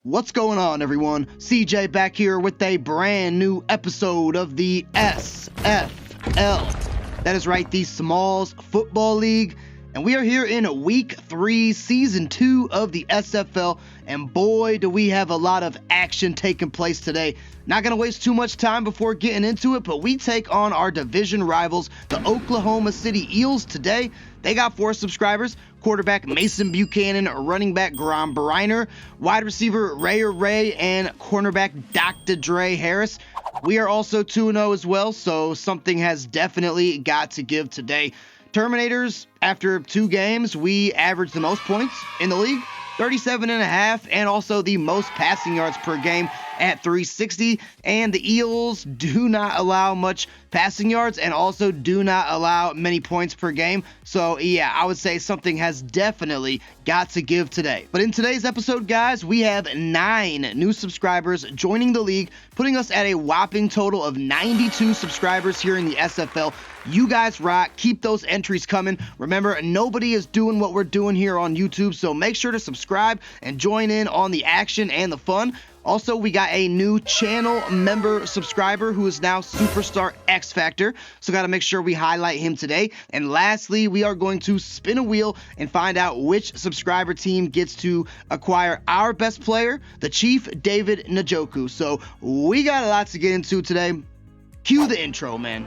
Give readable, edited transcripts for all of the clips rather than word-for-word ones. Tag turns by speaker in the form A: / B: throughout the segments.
A: What's going on, everyone? CJ back here with a brand new episode of the SFL. That is right, the Smallz Football League. And we are here in Week 3, Season 2 of the SFL. And boy, do we have a lot of action taking place today. Not going to waste too much time before getting into it, but we take on our division rivals, the Oklahoma City Eels, today. They got 4 subscribers. Quarterback Mason Buchanan, running back Grom Briner, wide receiver Ray, and cornerback Dr. Dre Harris. We are also 2-0 as well, so something has definitely got to give today. Terminators, after 2 games, we averaged the most points in the league, 37.5, and also the most passing yards per game at 360. And the Eels do not allow much passing yards and also do not allow many points per game. So yeah, I would say something has definitely got to give today. But in today's episode, guys, we have 9 new subscribers joining the league, putting us at a whopping total of 92 subscribers here in the SFL. You guys rock. Keep those entries coming. Remember, nobody is doing what we're doing here on YouTube, so make sure to subscribe and join in on the action and the fun. Also, we got a new channel member subscriber who is now Superstar X Factor, so got to make sure we highlight him today. And lastly, we are going to spin a wheel and find out which subscriber team gets to acquire our best player, the Chief David Njoku. So we got a lot to get into today. Cue the intro, man.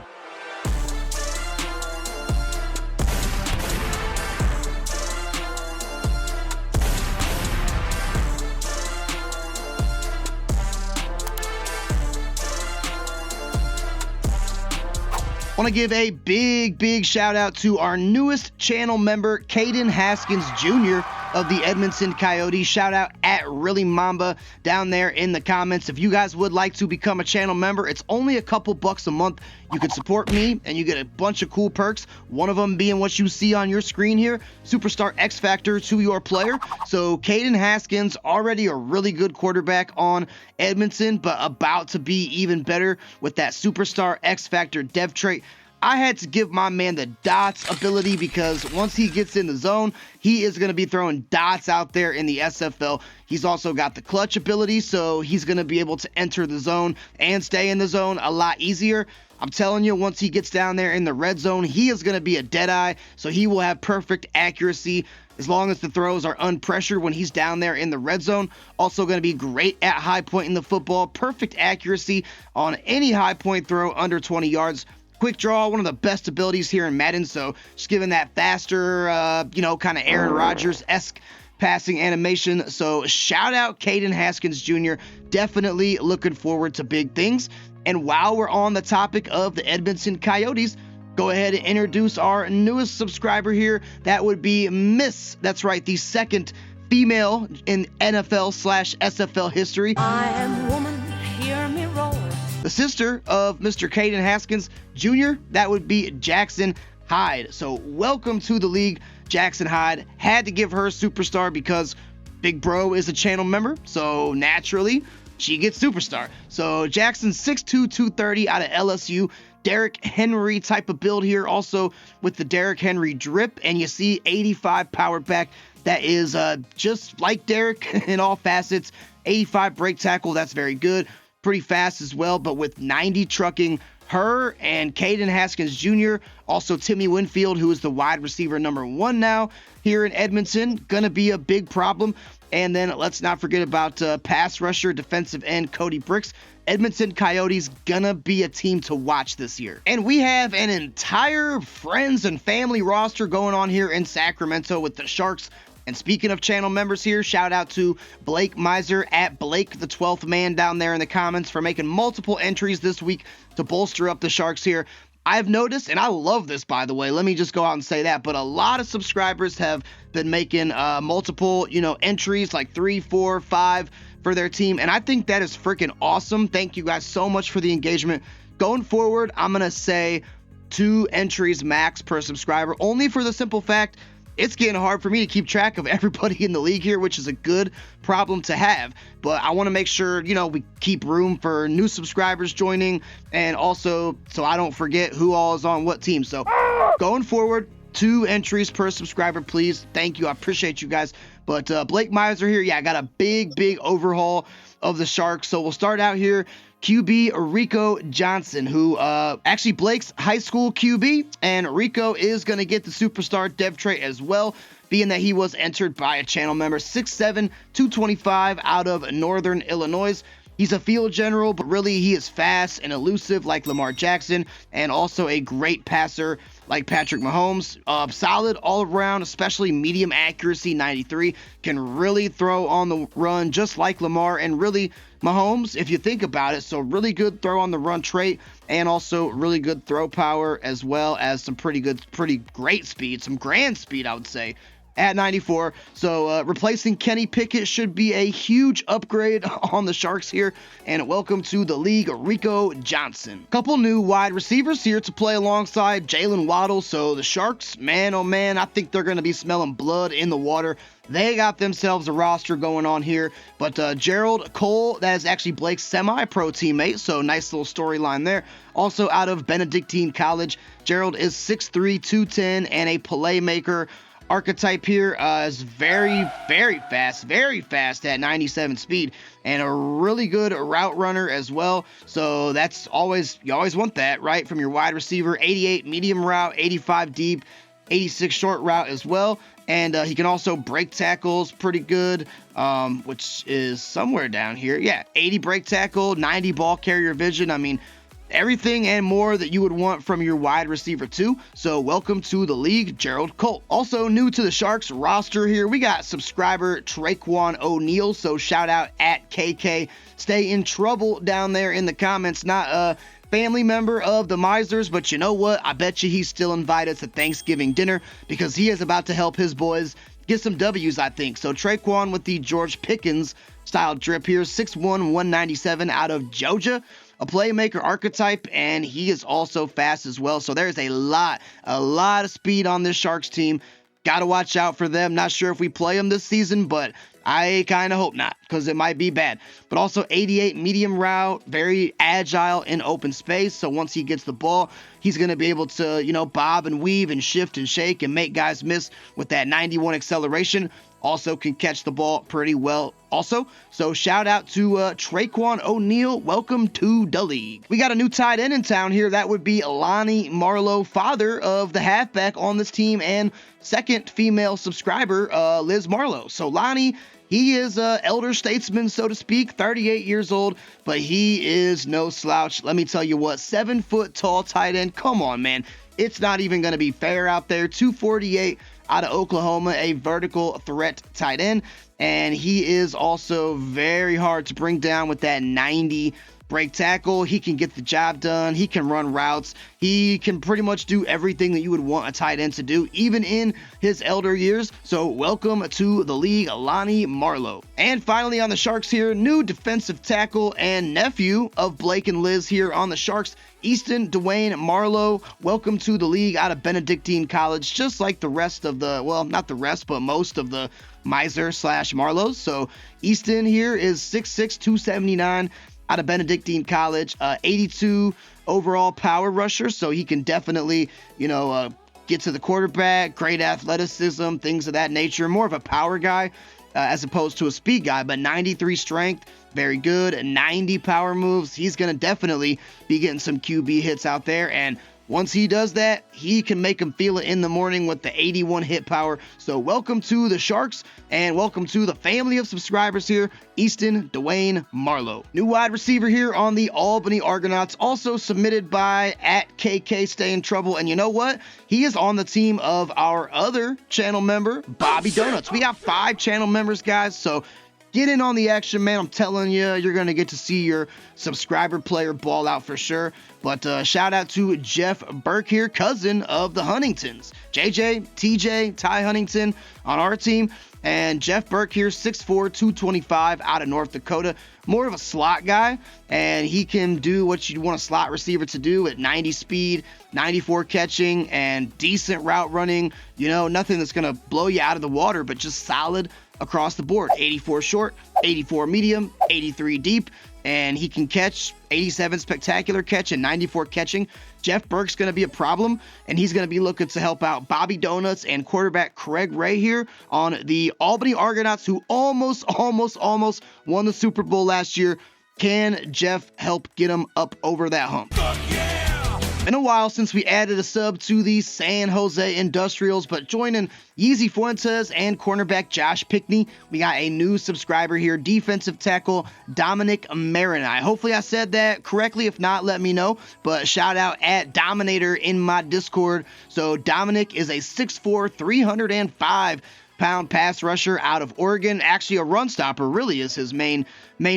A: Want to give a big shout out to our newest channel member, Caden Haskins Jr. of the Edmonton Coyotes. Shout out at Really Mamba down there in the comments. If you guys would like to become a channel member, it's only a couple bucks a month. You could support me and you get a bunch of cool perks. One of them being what you see on your screen here, Superstar X Factor to your player. So Caden Haskins, already a really good quarterback on Edmonton, but about to be even better with that Superstar X Factor dev trait. I had to give my man the dots ability because once he gets in the zone, he is going to be throwing dots out there in the SFL. He's also got the clutch ability, so he's going to be able to enter the zone and stay in the zone a lot easier. I'm telling you, once he gets down there in the red zone, he is going to be a deadeye, so he will have perfect accuracy as long as the throws are unpressured when he's down there in the red zone. Also going to be great at high point in the football, perfect accuracy on any high point throw under 20 yards. Quick draw, one of the best abilities here in Madden, so just giving that faster, kind of Aaron Rodgers-esque passing animation. So shout out Caden Haskins Jr. Definitely looking forward to big things. And while we're on the topic of the Edmonton Coyotes, go ahead and introduce our newest subscriber here. That would be Miss, that's right, the second female in NFL/SFL history.
B: I am woman, hear me roar.
A: The sister of Mr. Caden Haskins Jr., that would be Jackson Hyde. So welcome to the league, Jackson Hyde. Had to give her Superstar because Big Bro is a channel member, so naturally she gets Superstar. So Jackson, 6'2", 230 out of LSU. Derrick Henry type of build here, also with the Derrick Henry drip, and you see 85 power back. That is just like Derrick in all facets. 85 break tackle, that's very good. Pretty fast as well, but with 90 trucking her and Caden Haskins Jr., also Timmy Winfield, who is the wide receiver number 1 now here in Edmonton, gonna be a big problem. And then let's not forget about pass rusher, defensive end Cody Bricks. Edmonton Coyotes gonna be a team to watch this year. And we have an entire friends and family roster going on here in Sacramento with the Sharks. And speaking of channel members here, shout out to Blake Miser at Blake the 12th man down there in the comments for making multiple entries this week to bolster up the Sharks here. I've noticed, and I love this, by the way, let me just go out and say that, but a lot of subscribers have been making multiple, entries, like 3, 4, 5 for their team, and I think that is freaking awesome. Thank you guys so much for the engagement. Going forward, I'm going to say 2 entries max per subscriber, only for the simple fact it's getting hard for me to keep track of everybody in the league here, which is a good problem to have. But I want to make sure, we keep room for new subscribers joining, and also so I don't forget who all is on what team. So going forward, 2 entries per subscriber, please. Thank you. I appreciate you guys. But Blake Miser here, yeah, I got a big overhaul of the Sharks. So we'll start out here. QB Rico Johnson, who actually Blake's high school QB, and Rico is going to get the superstar dev trait as well, being that he was entered by a channel member. 6'7", 225 out of Northern Illinois. He's a field general, but really he is fast and elusive like Lamar Jackson, and also a great passer like Patrick Mahomes. Solid all around, especially medium accuracy, 93. Can really throw on the run just like Lamar and really Mahomes, if you think about it. So really good throw on the run trait, and also really good throw power, as well as some pretty great speed, some grand speed, I would say, at 94. So replacing Kenny Pickett should be a huge upgrade on the Sharks here. And welcome to the league, Rico Johnson. Couple new wide receivers here to play alongside Jalen Waddle. So the Sharks, man, oh man, I think they're going to be smelling blood in the water. They got themselves a roster going on here. But Gerald Cole, that is actually Blake's semi-pro teammate, so nice little storyline there. Also out of Benedictine College, Gerald is 6'3", 210, and a playmaker. Archetype here is very fast at 97 speed, and a really good route runner as well. So that's you always want that, right, from your wide receiver. 88 medium route, 85 deep, 86 short route as well. And he can also break tackles pretty good, which is somewhere down here. Yeah, 80 break tackle, 90 ball carrier vision. I mean, everything and more that you would want from your wide receiver too. So welcome to the league, Gerald Cole. Also new to the Sharks roster here, we got subscriber Traquan O'Neal. So shout out at KK. Stay in trouble down there in the comments. Not a family member of the Misers, but you know what? I bet you he's still invited to Thanksgiving dinner, because he is about to help his boys get some W's, I think. So Traquan with the George Pickens style drip here, 6'1", 197 out of Georgia. A playmaker archetype, and he is also fast as well. So there's a lot of speed on this Sharks team. Got to watch out for them. Not sure if we play them this season, but I kind of hope not, because it might be bad. But also 88 medium route, very agile in open space. So once he gets the ball, he's going to be able to, bob and weave and shift and shake and make guys miss with that 91 acceleration. Also can catch the ball pretty well also. So shout out to Traquan O'Neal. Welcome to the league. We got a new tight end in town here. That would be Lonnie Marlowe, father of the halfback on this team, and second female subscriber, Liz Marlowe. So Lonnie, he is an elder statesman, so to speak, 38 years old, but he is no slouch. Let me tell you what, 7 foot tall tight end. Come on, man. It's not even going to be fair out there. 248 out of Oklahoma, a vertical threat tight end. And he is also very hard to bring down with that 90 break tackle. He can get the job done. He can run routes. He can pretty much do everything that you would want a tight end to do, even in his elder years. So welcome to the league, Lonnie Marlowe. And finally on the Sharks here, new defensive tackle and nephew of Blake and Liz here on the Sharks, Easton Dwayne Marlowe. Welcome to the league out of Benedictine College, just like the rest of the, well, not the rest, but most of the Miser/Marlows. So Easton here is 6'6", 279 out of Benedictine College, 82 overall power rusher. So he can definitely, get to the quarterback, great athleticism, things of that nature. More of a power guy as opposed to a speed guy, but 93 strength, very good. 90 power moves. He's going to definitely be getting some QB hits out there. And once he does that, he can make him feel it in the morning with the 81 hit power. So welcome to the Sharks, and welcome to the family of subscribers here, Easton Dwayne Marlowe. New wide receiver here on the Albany Argonauts, also submitted by at KK Stay in Trouble. And you know what? He is on the team of our other channel member, Bobby Donuts. We got 5 channel members, guys, so get in on the action, man. I'm telling you, you're going to get to see your subscriber player ball out for sure. But shout out to Jeff Burke here, cousin of the Huntingtons. JJ, TJ, Ty Huntington on our team. And Jeff Burke here, 6'4", 225 out of North Dakota. More of a slot guy, and he can do what you want a slot receiver to do at 90 speed, 94 catching, and decent route running. Nothing that's going to blow you out of the water, but just solid across the board. 84 short, 84 medium, 83 deep, and he can catch 87 spectacular catch and 94 catching. Jeff Burke's going to be a problem, and he's going to be looking to help out Bobby Donuts and quarterback Craig Ray here on the Albany Argonauts, who almost won the Super Bowl last year. Can Jeff help get him up over that hump? Been a while since we added a sub to the San Jose Industrials, but joining Yeezy Fuentes and cornerback Josh Pickney, we got a new subscriber here, defensive tackle Dominic Marinai. Hopefully I said that correctly. If not, let me know. But shout out at Dominator in my Discord. So Dominic is a 6'4", 305-pound pass rusher out of Oregon. Actually, a run stopper really is his main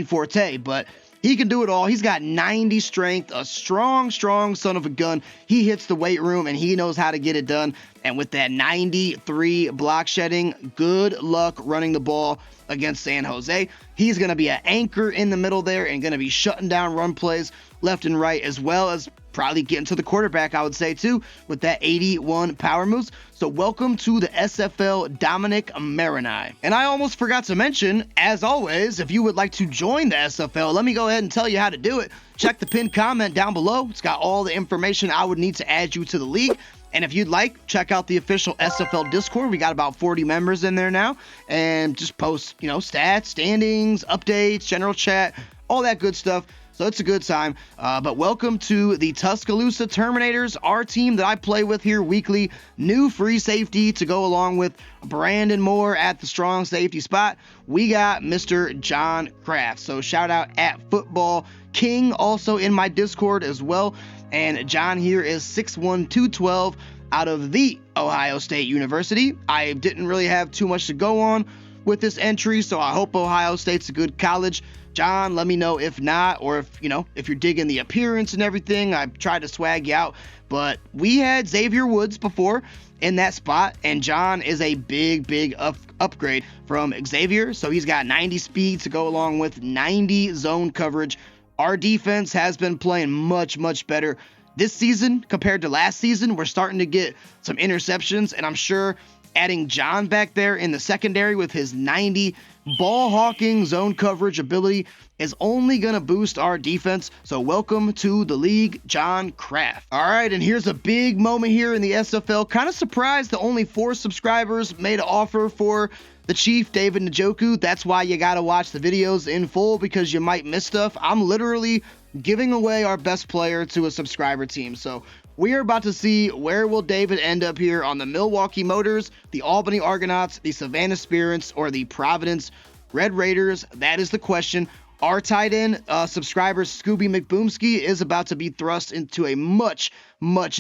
A: forte, but he can do it all. He's got 90 strength, a strong son of a gun. He hits the weight room, and he knows how to get it done. And with that 93 block shedding, good luck running the ball against San Jose. He's going to be an anchor in the middle there and going to be shutting down run plays left and right, as well as probably getting to the quarterback, I would say, too, with that 81 power moves. So welcome to the SFL, Dominic Marinai. And I almost forgot to mention, as always, if you would like to join the SFL, let me go ahead and tell you how to do it. Check the pinned comment down below. It's got all the information I would need to add you to the league. And if you'd like, check out the official SFL Discord. We got about 40 members in there now. And just post, stats, standings, updates, general chat, all that good stuff. So it's a good time. But welcome to the Tuscaloosa Terminators, our team that I play with here weekly. New free safety to go along with Brandon Moore at the strong safety spot. We got Mr. John Kraft. So shout out at Football King, also in my Discord as well. And John here is 6'1", 212 out of the Ohio State University. I didn't really have too much to go on with this entry, so I hope Ohio State's a good college. John, let me know if not, or if you're digging the appearance and everything. I tried to swag you out, but we had Xavier Woods before in that spot, and John is a big upgrade from Xavier. So he's got 90 speed to go along with 90 zone coverage. Our defense has been playing much better this season compared to last season. We're starting to get some interceptions, and I'm sure adding John back there in the secondary with his 90 ball hawking zone coverage ability is only going to boost our defense. So welcome to the league, John Kraft. All right, and here's a big moment here in the SFL. Kind of surprised that only 4 subscribers made an offer for the Chief, David Njoku. That's why you got to watch the videos in full, because you might miss stuff. I'm literally giving away our best player to a subscriber team. So we are about to see where will David end up here on the Milwaukee Motors, the Albany Argonauts, the Savannah Spirits, or the Providence Red Raiders. That is the question. Our tight end subscriber Scooby McBoomski is about to be thrust into a much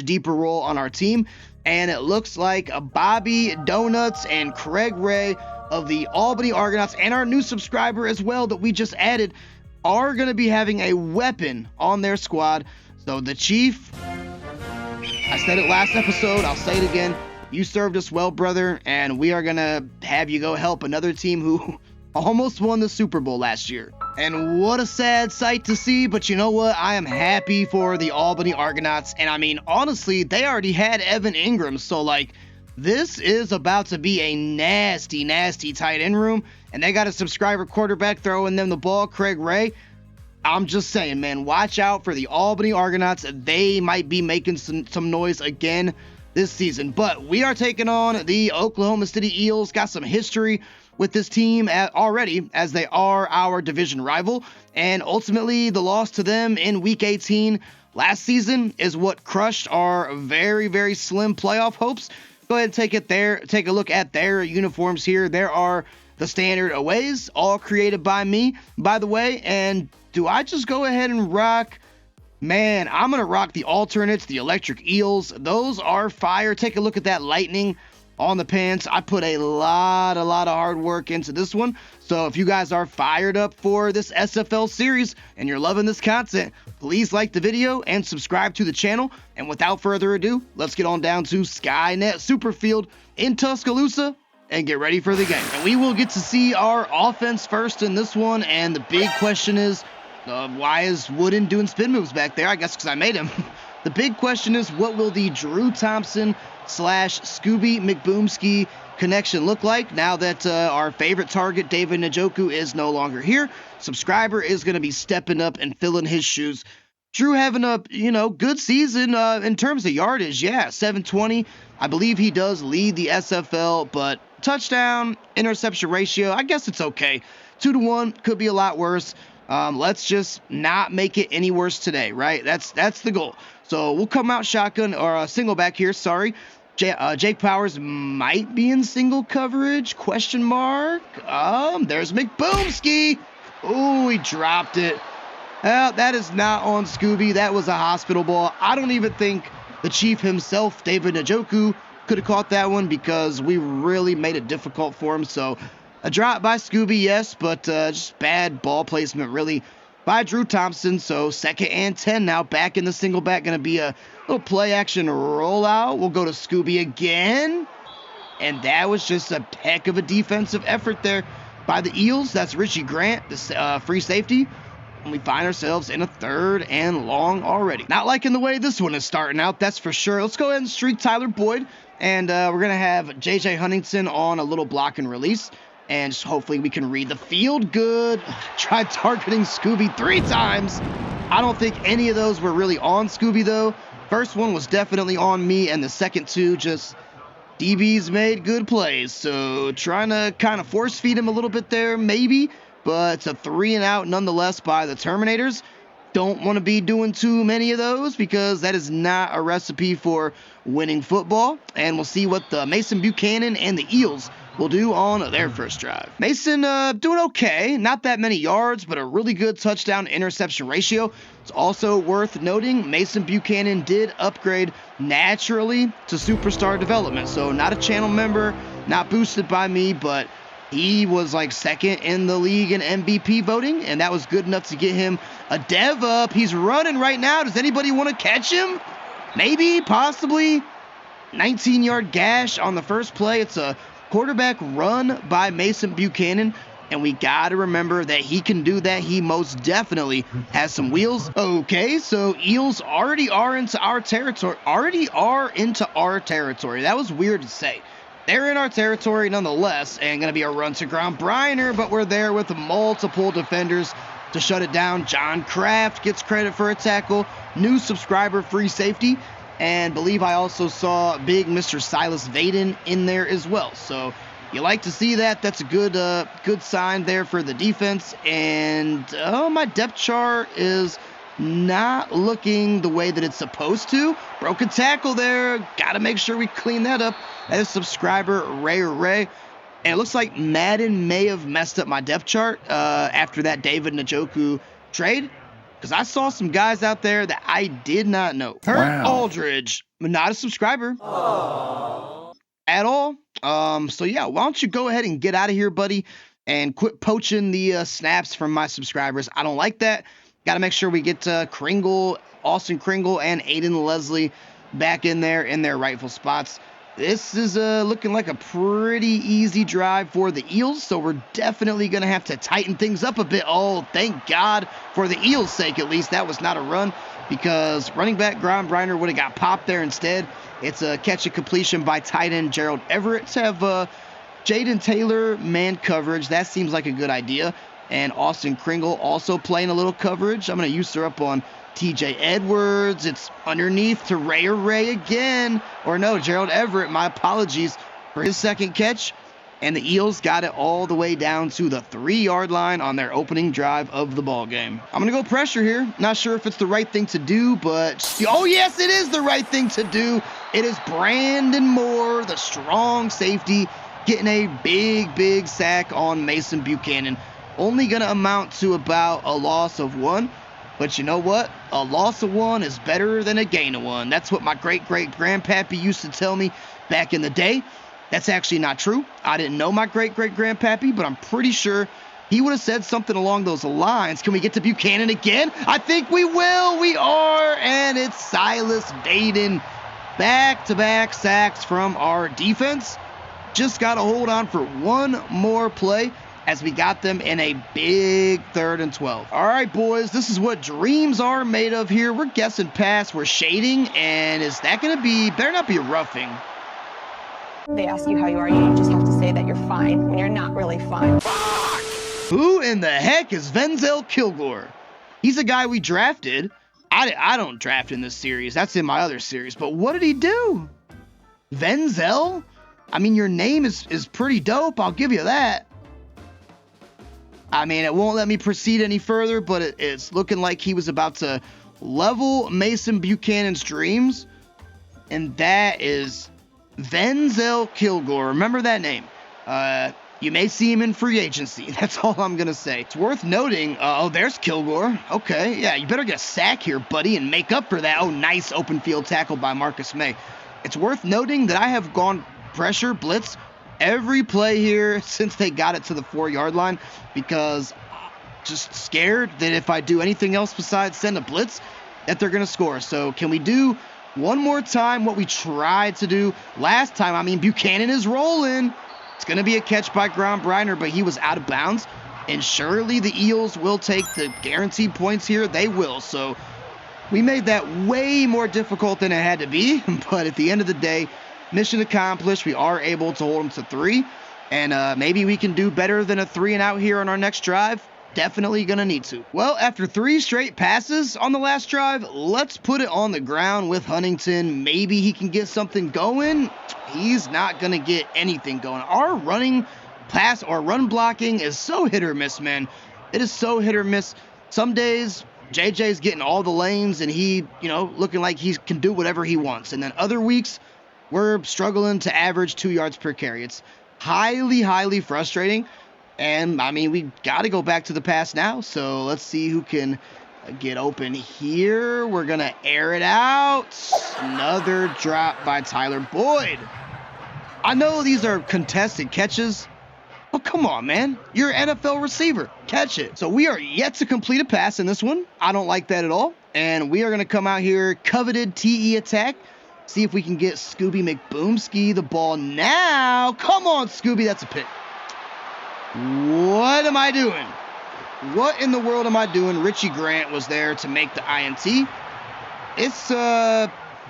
A: deeper role on our team, and it looks like Bobby Donuts and Craig Ray of the Albany Argonauts, and our new subscriber as well that we just added, are going to be having a weapon on their squad. So the Chief, I said it last episode, I'll say it again, you served us well, brother, and we are going to have you go help another team who almost won the Super Bowl last year. And what a sad sight to see, but you know what? I am happy for the Albany Argonauts, and I mean, honestly, they already had Evan Ingram, so this is about to be a nasty tight end room, and they got a subscriber quarterback throwing them the ball, Craig Ray. I'm just saying, man, watch out for the Albany Argonauts. They might be making some noise again this season. But we are taking on the Oklahoma City Eels. Got some history with this team already, as they are our division rival. And ultimately, the loss to them in Week 18 last season is what crushed our very slim playoff hopes. Go ahead and take a look at their uniforms here. There are the standard aways, all created by me, by the way. And do I just go ahead and rock? Man, I'm going to rock the alternates, the electric eels. Those are fire. Take a look at that lightning on the pants. I put a lot of hard work into this one. So if you guys are fired up for this SFL series and you're loving this content, please like the video and subscribe to the channel. And without further ado, let's get on down to Skynet Superfield in Tuscaloosa and get ready for the game. And we will get to see our offense first in this one. And the big question is, why is Wooden doing spin moves back there? I guess because I made him. The big question is, what will the Drew Thompson Scooby McBoomski connection look like now that our favorite target, David Njoku, is no longer here? Subscriber is going to be stepping up and filling his shoes. Drew having a, good season in terms of yardage. Yeah, 720. I believe he does lead the SFL, but touchdown, interception ratio, I guess it's okay. 2-1, could be a lot worse. Let's just not make it any worse today, right? That's the goal. So we'll come out shotgun or single back here, sorry. Jake Powers might be in single coverage, question mark. There's McBoomski. Oh, he dropped it. That is not on Scooby. That was a hospital ball. I don't even think the Chief himself, David Njoku, could have caught that one because we really made it difficult for him. So a drop by Scooby, yes, but just bad ball placement really by Drew Thompson. So 2nd and 10 now, back in the single back. Going to be a little play action rollout. We'll go to Scooby again. And that was just a heck of a defensive effort there by the Eels. That's Richie Grant, the free safety. And we find ourselves in a 3rd and long already. Not liking the way this one is starting out, that's for sure. Let's go ahead and streak Tyler Boyd. And we're going to have J.J. Huntington on a little block and release. And just hopefully we can read the field good. Tried targeting Scooby 3 times. I don't think any of those were really on Scooby, though. First one was definitely on me, and the second two just DBs made good plays. So trying to kind of force feed him a little bit there, maybe. But it's a 3 and out nonetheless by the Terminators. Don't want to be doing too many of those because that is not a recipe for winning football. And we'll see what the Mason Buchanan and the Eels will do on their first drive. Mason doing okay. Not that many yards, but a really good touchdown interception ratio. It's also worth noting Mason Buchanan did upgrade naturally to superstar development. So not a channel member, not boosted by me, but he was like 2nd in the league in MVP voting, and that was good enough to get him a dev up. He's running right now. Does anybody want to catch him? Maybe, possibly. 19-yard gash on the first play. It's a quarterback run by Mason Buchanan, and we got to remember that he can do that. He most definitely has some wheels. Okay, so Eels already are into our territory. That was weird to say. They're in our territory nonetheless, and going to be a run to ground Briner, but we're there with multiple defenders to shut it down. John Kraft gets credit for a tackle. New subscriber, free safety. And believe I also saw big Mr. Silas Vaden in there as well. So you like to see that. That's a good sign there for the defense. And my depth chart is not looking the way that it's supposed to. Broken tackle there. Got to make sure we clean that up. That is subscriber Ray. And it looks like Madden may have messed up my depth chart after that David Njoku trade. Because I saw some guys out there that I did not know. Wow. Aldridge, not a subscriber. Aww. At all. So yeah, why don't you go ahead and get out of here, buddy, and quit poaching the snaps from my subscribers. I don't like that. Got to make sure we get Austin Kringle, and Aiden Leslie back in their rightful spots. This is looking like a pretty easy drive for the Eels, so we're definitely going to have to tighten things up a bit. Oh, thank God, for the Eels' sake at least, that was not a run, because running back Graham Briner would have got popped there instead. It's a catch and completion by tight end Gerald Everett to have Jaden Taylor man coverage. That seems like a good idea. And Austin Kringle also playing a little coverage. I'm going to use her up on TJ Edwards. It's underneath to Ray again. Or no, Gerald Everett. My apologies for his second catch. And the Eels got it all the way down to the 3-yard line on their opening drive of the ball game. I'm going to go pressure here. Not sure if it's the right thing to do, but oh yes, it is the right thing to do. It is Brandon Moore, the strong safety, getting a big sack on Mason Buchanan. Only going to amount to about a loss of 1. But you know what? A loss of 1 is better than a gain of 1. That's what my great-great-grandpappy used to tell me back in the day. That's actually not true. I didn't know my great-great-grandpappy, but I'm pretty sure he would have said something along those lines. Can we get to Buchanan again? I think we will. We are. And it's Silas Vaden. Back-to-back sacks from our defense. Just got to hold on for one more play as we got them in a big 3rd and 12. All right, boys, this is what dreams are made of here. We're guessing pass, we're shading, and is that going to be, better not be roughing.
C: They ask you how you are, you just have to say that you're fine when you're not really fine.
A: Who in the heck is Venzel Kilgore? He's a guy we drafted. I don't draft in this series. That's in my other series. But what did he do? Venzel? I mean, your name is pretty dope. I'll give you that. I mean, it won't let me proceed any further, but it's looking like he was about to level Mason Buchanan's dreams. And that is Venzel Kilgore. Remember that name. You may see him in free agency. That's all I'm going to say. It's worth noting. Oh, there's Kilgore. Okay, yeah, you better get a sack here, buddy, and make up for that. Oh, nice open field tackle by Marcus May. It's worth noting that I have gone pressure, blitz, every play here since they got it to the 4-yard line because just scared that if I do anything else besides send a blitz, that they're going to score. So can we do one more time what we tried to do last time? I mean, Buchanan is rolling. It's going to be a catch by Briner, but he was out of bounds. And surely the Eels will take the guaranteed points here. They will. So we made that way more difficult than it had to be. But at the end of the day, mission accomplished. We are able to hold them to 3. And maybe we can do better than a 3-and-out here on our next drive. Definitely going to need to. Well, after 3 straight passes on the last drive, let's put it on the ground with Huntington. Maybe he can get something going. He's not going to get anything going. Our running pass or run blocking is so hit or miss, man. It is so hit or miss. Some days, JJ's getting all the lanes and he, looking like he can do whatever he wants. And then other weeks, we're struggling to average 2 yards per carry. It's highly, highly frustrating. And, I mean, we got to go back to the pass now. So let's see who can get open here. We're going to air it out. Another drop by Tyler Boyd. I know these are contested catches. Oh, come on, man. You're an NFL receiver. Catch it. So we are yet to complete a pass in this one. I don't like that at all. And we are going to come out here, coveted TE attack. See if we can get Scooby McBoomski the ball now. Come on, Scooby. That's a pick. What am I doing? What in the world am I doing? Richie Grant was there to make the INT. It's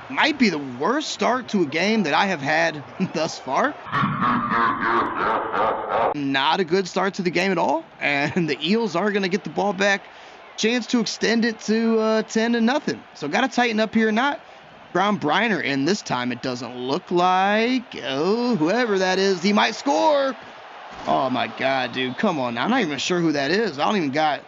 A: might be the worst start to a game that I have had thus far. Not a good start to the game at all. And the Eels are going to get the ball back. Chance to extend it to 10-0. So got to tighten up here. Not Briner in this time. It doesn't look like. Oh, whoever that is, he might score. Oh, my God, dude. Come on now. I'm not even sure who that is. I don't even got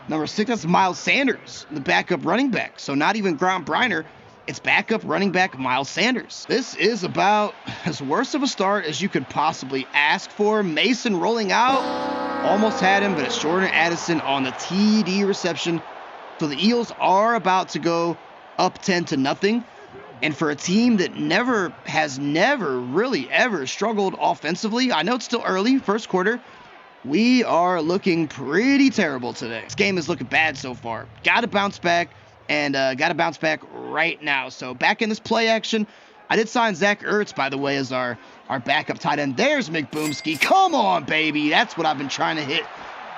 A: number 6. That's Miles Sanders, the backup running back. So not even Briner. It's backup running back Miles Sanders. This is about as worse of a start as you could possibly ask for. Mason rolling out. Almost had him, but it's Jordan Addison on the TD reception. So the Eels are about to go up 10-0. And for a team that never really ever struggled offensively, I know it's still early, first quarter, we are looking pretty terrible today. This game is looking bad so far. Got to bounce back, and got to bounce back right now. So back in this play action, I did sign Zach Ertz, by the way, as our backup tight end. There's McBoomski. Come on, baby. That's what I've been trying to hit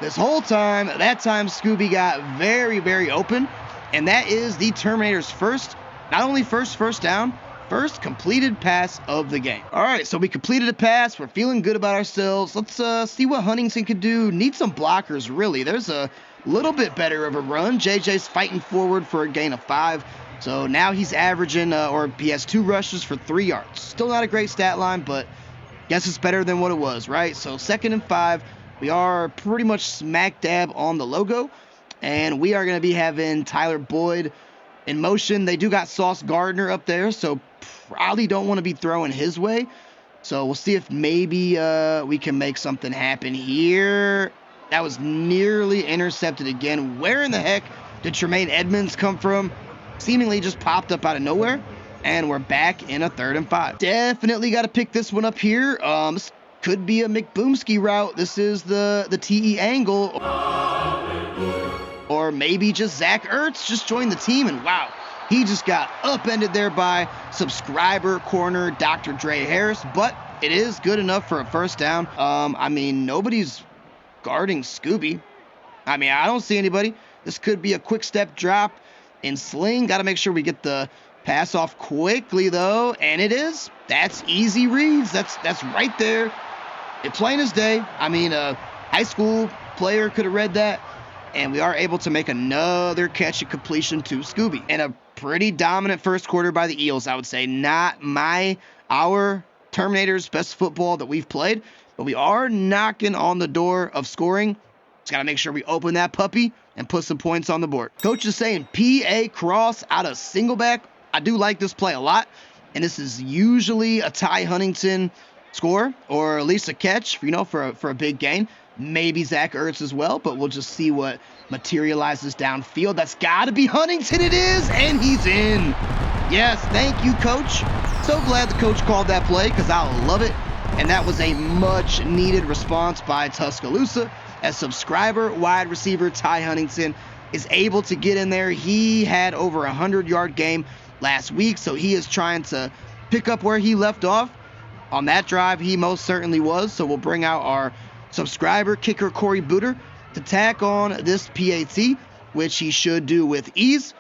A: this whole time. That time, Scooby got very, very open, and that is the Terminator's first. Not only first down, first completed pass of the game. All right, so we completed a pass. We're feeling good about ourselves. Let's see what Huntington could do. Need some blockers, really. There's a little bit better of a run. JJ's fighting forward for a gain of 5. So now he's averaging, he has 2 rushes for 3 yards. Still not a great stat line, but guess it's better than what it was, right? So 2nd and 5. We are pretty much smack dab on the logo. And we are going to be having Tyler Boyd in motion. They do got Sauce Gardner up there, so probably don't want to be throwing his way. So we'll see if maybe we can make something happen here. That was nearly intercepted again. Where in the heck did Tremaine Edmonds come from? Seemingly just popped up out of nowhere. And we're back in a 3rd and 5. Definitely got to pick this one up here. This could be a McBoomski route. This is the TE angle. Or maybe just Zach Ertz just joined the team, and wow, he just got upended there by subscriber corner Dr. Dre Harris, but it is good enough for a first down. I mean, nobody's guarding Scooby. I mean, I don't see anybody. This could be a quick step drop and sling. Got to make sure we get the Pass off quickly, though, and it is. That's easy reads. That's right there. It plain as day. I mean, a high school player could have read that. And we are able to make another catch and completion to Scooby. And a pretty dominant first quarter by the Eels, I would say. Not our Terminator's best football that we've played, but we are knocking on the door of scoring. Just got to make sure we open that puppy and put some points on the board. Coach is saying PA cross out of single back. I do like this play a lot, and this is usually a Ty Huntington score, or at least a catch, for a big gain. Maybe Zach Ertz as well, but we'll just see what materializes downfield. That's got to be Huntington. It is, and he's in. Yes, thank you, Coach. So glad the coach called that play because I love it, and that was a much-needed response by Tuscaloosa as subscriber wide receiver Ty Huntington is able to get in there. He had over a 100-yard game last week, so he is trying to pick up where he left off. On that drive, he most certainly was, so we'll bring out our subscriber kicker Corey Booter to tack on this PAT, which he should do with ease,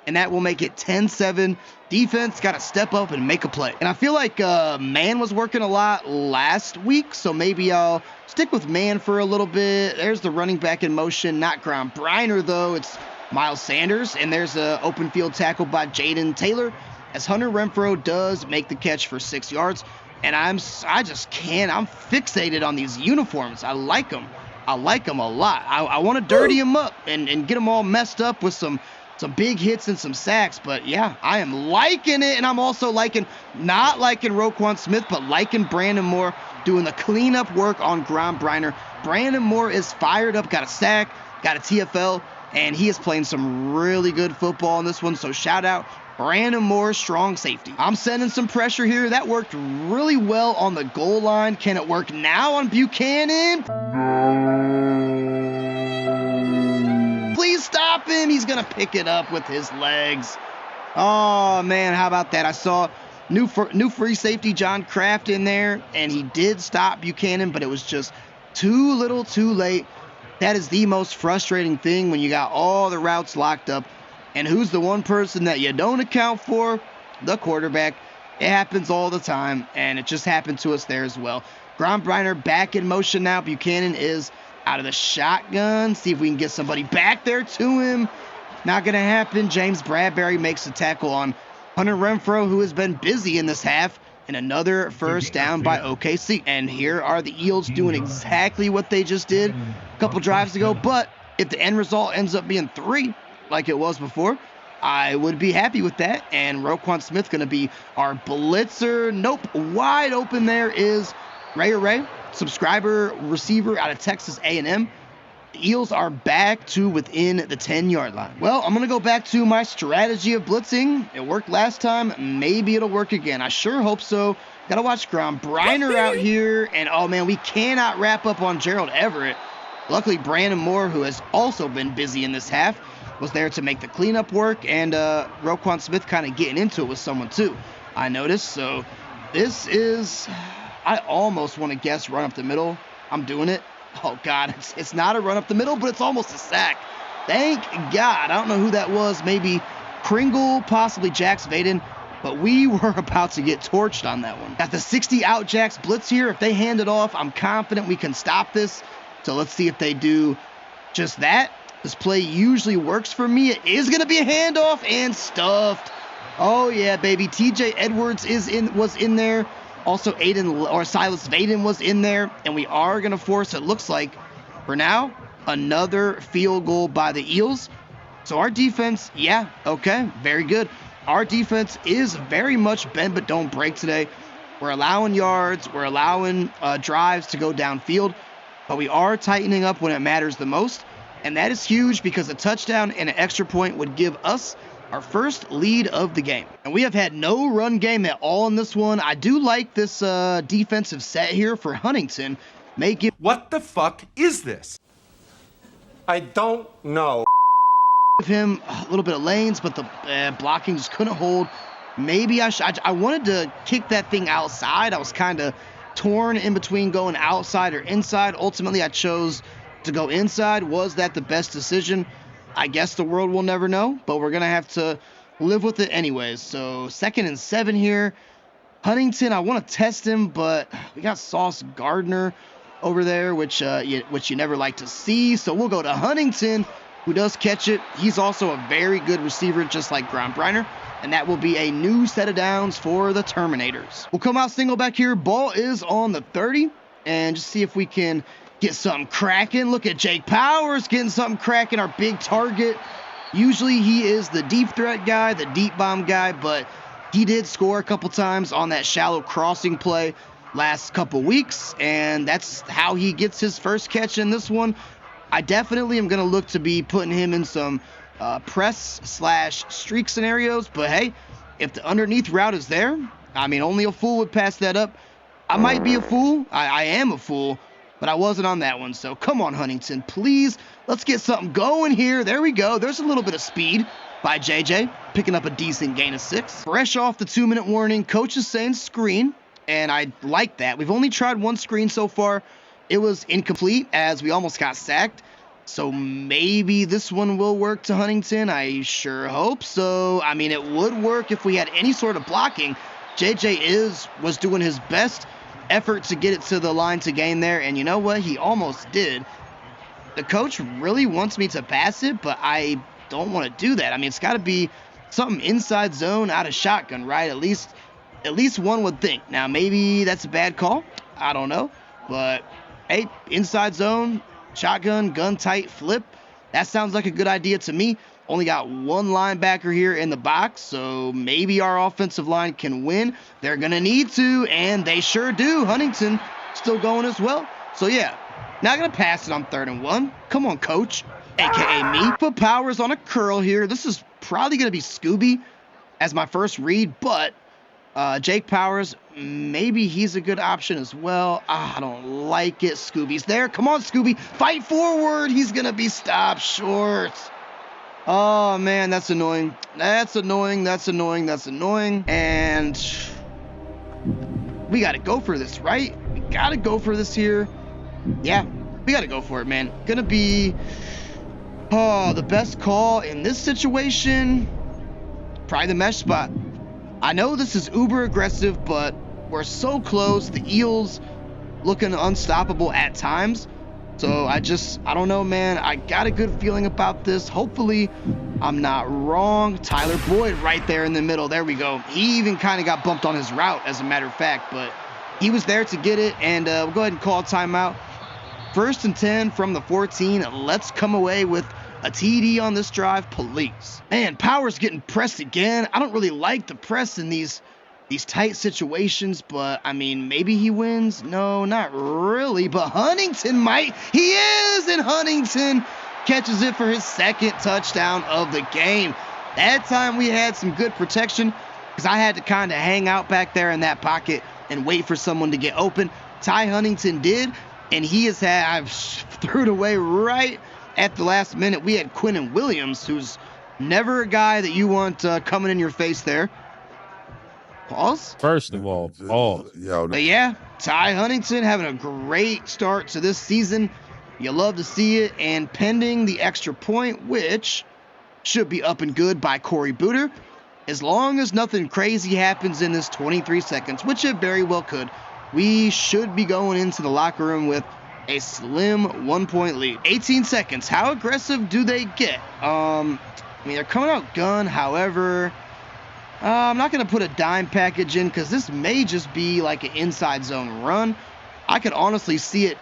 A: and that will make it 10-7. Defense got to step up and make a play. And I feel like man was working a lot last week, so maybe I'll stick with man for a little bit. There's the running back in motion, not Graham Briner, though. It's Miles Sanders, and there's an open field tackle by Jaden Taylor as Hunter Renfrow does make the catch for 6 yards. And I'm fixated on these uniforms. I like them. I like them a lot. I want to dirty them up and get them all messed up with some big hits and some sacks. But yeah, I am liking it. And I'm also not liking Roquan Smith, but liking Brandon Moore doing the cleanup work on Graham Briner. Brandon Moore is fired up, got a sack, got a TFL, and he is playing some really good football in this one. So shout out Brandon Moore, strong safety. I'm sending some pressure here. That worked really well on the goal line. Can it work now on Buchanan? Please stop him. He's going to pick it up with his legs. Oh, man, how about that? I saw new free safety John Kraft in there, and he did stop Buchanan, but it was just too little too late. That is the most frustrating thing when you got all the routes locked up. And who's the one person that you don't account for? The quarterback. It happens all the time, and it just happened to us there as well. Graham Briner back in motion now. Buchanan is out of the shotgun. See if we can get somebody back there to him. Not going to happen. James Bradbury makes the tackle on Hunter Renfrow, who has been busy in this half, and another first down by OKC. And here are the Eels doing exactly what they just did a couple drives ago. But if the end result ends up being 3, like it was before, I would be happy with that. And Roquan Smith going to be our blitzer. Nope. Wide open there is Ray, subscriber receiver out of Texas A&M. The Eels are back to within the 10-yard line. Well, I'm going to go back to my strategy of blitzing. It worked last time. Maybe it'll work again. I sure hope so. Got to watch Graham Briner out here. And, oh, man, we cannot wrap up on Gerald Everett. Luckily, Brandon Moore, who has also been busy in this half, was there to make the cleanup work, and Roquan Smith kind of getting into it with someone too, I noticed. So this is, I almost want to guess run up the middle. I'm doing it. Oh, God, it's not a run up the middle, but it's almost a sack. Thank God. I don't know who that was. Maybe Kringle, possibly Jax Vaden, but we were about to get torched on that one. Got the 60 out Jax blitz here. If they hand it off, I'm confident we can stop this. So let's see if they do just that. This play usually works for me. It is going to be a handoff and stuffed. Oh, yeah, baby. TJ Edwards was in there. Also, Silas Vaden was in there. And we are going to force, it looks like, for now, another field goal by the Eels. So our defense, yeah, okay, very good. Our defense is very much bend but don't break today. We're allowing yards. We're allowing drives to go downfield. But we are tightening up when it matters the most. And that is huge because a touchdown and an extra point would give us our first lead of the game. And we have had no run game at all in this one. I do like this defensive set here for Huntington.
D: What the fuck is this? I don't know.
A: Give him a little bit of lanes, but the blocking just couldn't hold. Maybe I wanted to kick that thing outside. I was kind of torn in between going outside or inside. Ultimately, I chose to go inside. Was that the best decision? I guess the world will never know, but we're going to have to live with it anyways. So 2nd and 7 here. Huntington, I want to test him, but we got Sauce Gardner over there, which you never like to see. So we'll go to Huntington, who does catch it. He's also a very good receiver, just like Briner. And that will be a new set of downs for the Terminators. We'll come out single back here. Ball is on the 30. And just see if we can get something cracking. Look at Jake Powers getting something cracking, our big target. Usually he is the deep threat guy, the deep bomb guy, but he did score a couple times on that shallow crossing play last couple weeks, and that's how he gets his first catch in this one. I definitely am going to look to be putting him in some press/streak scenarios, but hey, if the underneath route is there, I mean, only a fool would pass that up. I might be a fool. I am a fool, but I wasn't on that one. So come on, Huntington, please. Let's get something going here. There we go. There's a little bit of speed by JJ, picking up a decent gain of 6. Fresh off the 2-minute warning, coach is saying screen, and I like that. We've only tried one screen so far. It was incomplete as we almost got sacked. So maybe this one will work to Huntington. I sure hope so. I mean, it would work if we had any sort of blocking. JJ was doing his best effort to get it to the line to gain there, and you know what? He almost did. The coach really wants me to pass it, but I don't want to do that. I mean, it's got to be something inside zone out of shotgun, right? At least one would think. Now, maybe that's a bad call. I don't know. But, hey, inside zone, shotgun, gun tight, flip. That sounds like a good idea to me. Only got one linebacker here in the box, so maybe our offensive line can win. They're going to need to, and they sure do. Huntington still going as well. So, yeah, not going to pass it on 3rd and 1. Come on, coach, a.k.a. me. Put Powers on a curl here. This is probably going to be Scooby as my first read, but Jake Powers, maybe he's a good option as well. I don't like it. Scooby's there. Come on, Scooby. Fight forward. He's going to be stopped short. Oh, man, that's annoying. That's annoying. And we got to go for this, right? We got to go for this here. Yeah, we got to go for it, man. Gonna be the best call in this situation. Probably the mesh spot. I know this is uber aggressive, but we're so close. The Eels looking unstoppable at times. So I don't know, man. I got a good feeling about this. Hopefully I'm not wrong. Tyler Boyd right there in the middle. There we go. He even kind of got bumped on his route, as a matter of fact, but he was there to get it, and we'll go ahead and call timeout. 1st and 10 from the 14. Let's come away with a TD on this drive, please. Man, Powers getting pressed again. I don't really like the press in these tight situations, but I mean, maybe he wins. No, not really, but Huntington might. He is, and Huntington catches it for his 2nd touchdown of the game. That time we had some good protection because I had to kind of hang out back there in that pocket and wait for someone to get open. Ty Huntington did, and I've threw it away right at the last minute. We had Quinnen Williams, who's never a guy that you want coming in your face there. Pause?
E: First of all, pause.
A: But yeah, Ty Huntington having a great start to this season. You love to see it, and pending the extra point, which should be up and good by Corey Booter, as long as nothing crazy happens in this 23 seconds, which it very well could. We should be going into the locker room with a slim 1-point lead. 18 seconds. How aggressive do they get? I mean, they're coming out gun. However, I'm not going to put a dime package in because this may just be like an inside zone run. I could honestly see it,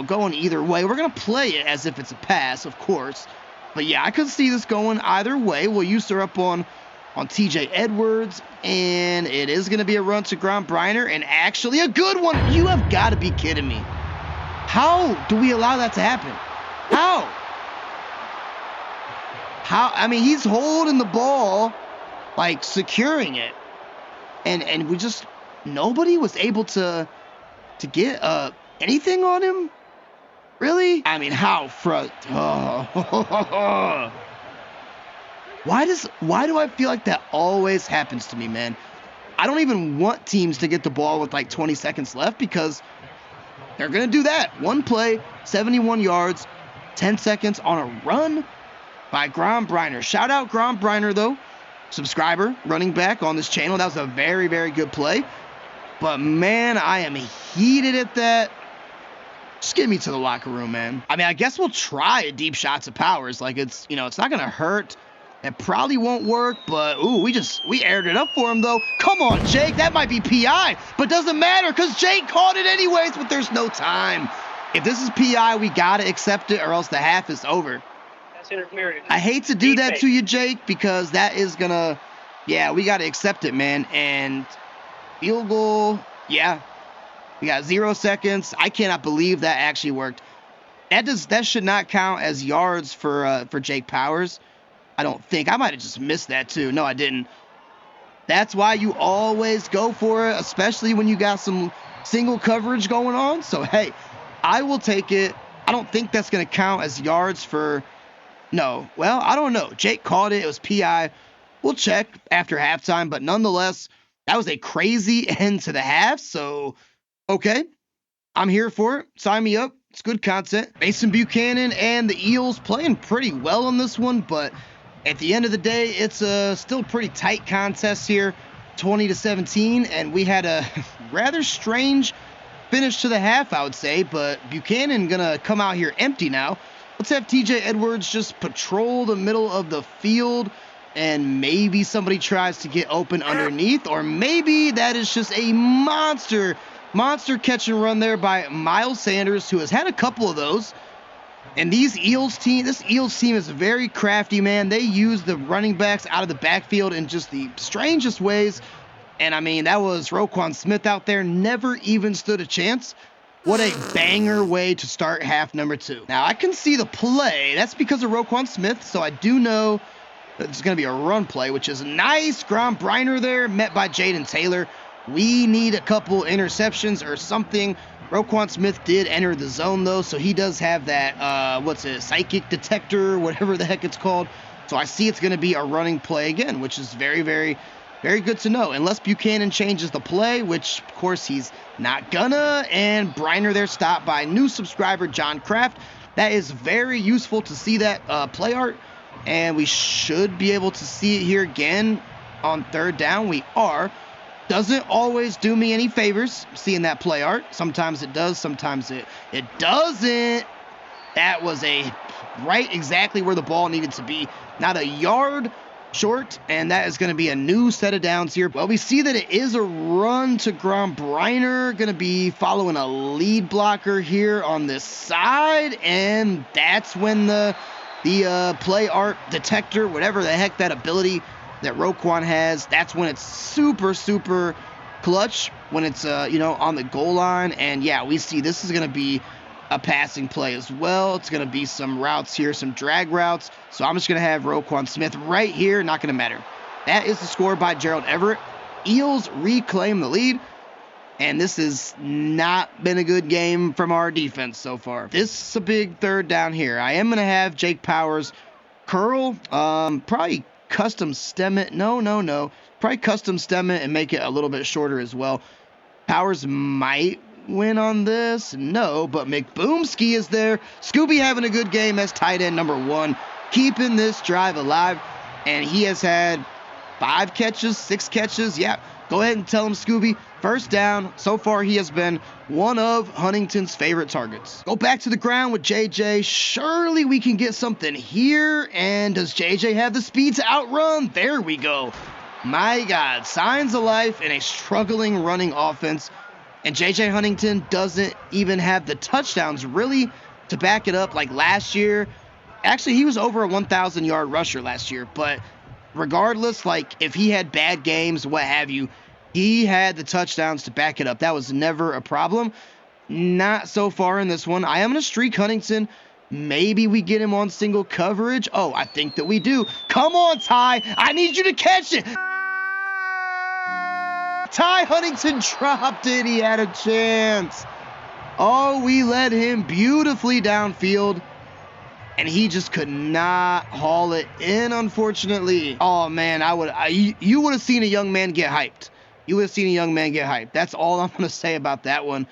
A: going either way. We're going to play it as if it's a pass, of course. But yeah, I could see this going either way. We'll use her up on TJ Edwards, and it is going to be a run to Briner, and actually a good one. You have got to be kidding me. How do we allow that to happen? How? I mean, he's holding the ball, like securing it, and we just, nobody was able to get anything on him. Really? I mean, how? Why do I feel like that always happens to me, man? I don't even want teams to get the ball with like 20 seconds left because they're going to do that. One play, 71 yards, 10 seconds on a run by Briner. Shout out Briner, though. subscriber running back on this channel. That was a very, very good play. But, man, I am heated at that. Just get me to the locker room, man. I mean, I guess we'll try a deep shot to Powers. Like, it's, you know, it's not going to hurt. It probably won't work, but, ooh, we aired it up for him, though. Come on, Jake. That might be PI, but doesn't matter because Jake caught it anyways, but there's no time. If this is PI, we got to accept it or else the half is over.
E: That's interference.
A: I hate to do that to you, Jake, because that is going to, yeah, we got to accept it, man. And field goal, yeah. We got 0 seconds. I cannot believe that actually worked. That should not count as yards for Jake Powers. I don't think. I might have just missed that too. No, I didn't. That's why you always go for it, especially when you got some single coverage going on. So, hey, I will take it. I don't think that's going to count as yards for... No. Well, I don't know. Jake caught it. It was PI. We'll check after halftime. But nonetheless, that was a crazy end to the half. So, okay. I'm here for it. Sign me up. It's good content. Mason Buchanan and the Eels playing pretty well on this one, but at the end of the day, it's a still pretty tight contest here, 20-17, and we had a rather strange finish to the half, I would say, but Buchanan gonna come out here empty now. Let's have TJ Edwards just patrol the middle of the field, and maybe somebody tries to get open underneath, or maybe that is just a monster catch and run there by Miles Sanders, who has had a couple of those. And this Eels team is very crafty, man. They use the running backs out of the backfield in just the strangest ways. And, I mean, that was Roquan Smith out there. Never even stood a chance. What a banger way to start half number 2. Now, I can see the play. That's because of Roquan Smith, so I do know that it's going to be a run play, which is nice. Grom Briner there, met by Jaden Taylor. We need a couple interceptions or something. Roquan Smith did enter the zone, though, so he does have that, psychic detector, whatever the heck it's called. So I see it's going to be a running play again, which is very, very, very good to know. Unless Buchanan changes the play, which, of course, he's not gonna. And Briner there stopped by new subscriber John Kraft. That is very useful to see that play art. And we should be able to see it here again on third down. We are. Doesn't always do me any favors seeing that play art. Sometimes it does, sometimes it doesn't. That was right exactly where the ball needed to be. Not a yard short, and that is going to be a new set of downs here. Well, we see that it is a run to Grom Briner. Going to be following a lead blocker here on this side, and that's when the play art detector, whatever the heck that ability that Roquan has, that's when it's super, super clutch, when it's, on the goal line. And, yeah, we see this is going to be a passing play as well. It's going to be some routes here, some drag routes. So I'm just going to have Roquan Smith right here. Not going to matter. That is the score by Gerald Everett. Eels reclaim the lead. And this has not been a good game from our defense so far. This is a big third down here. I am going to have Jake Powers curl, probably custom stem it. No. Probably custom stem it and make it a little bit shorter as well. Powers might win on this. No, but McBoomski is there. Scooby having a good game as tight end number 1, keeping this drive alive. And he has had 5 catches, 6 catches. Yeah, go ahead and tell him, Scooby. First down. So far, he has been one of Huntington's favorite targets. Go back to the ground with JJ. Surely we can get something here. And does JJ have the speed to outrun? There we go. My God. Signs of life in a struggling running offense. And JJ Huntington doesn't even have the touchdowns really to back it up like last year. Actually, he was over a 1,000-yard rusher last year. But regardless, like if he had bad games, what have you, he had the touchdowns to back it up. That was never a problem. Not so far in this one. I am going to streak Huntington. Maybe we get him on single coverage. Oh, I think that we do. Come on, Ty. I need you to catch it. Ty Huntington dropped it. He had a chance. Oh, we led him beautifully downfield. And he just could not haul it in, unfortunately. Oh, man, you would have seen a young man get hyped. You would have seen a young man get hyped. That's all I'm going to say about that one.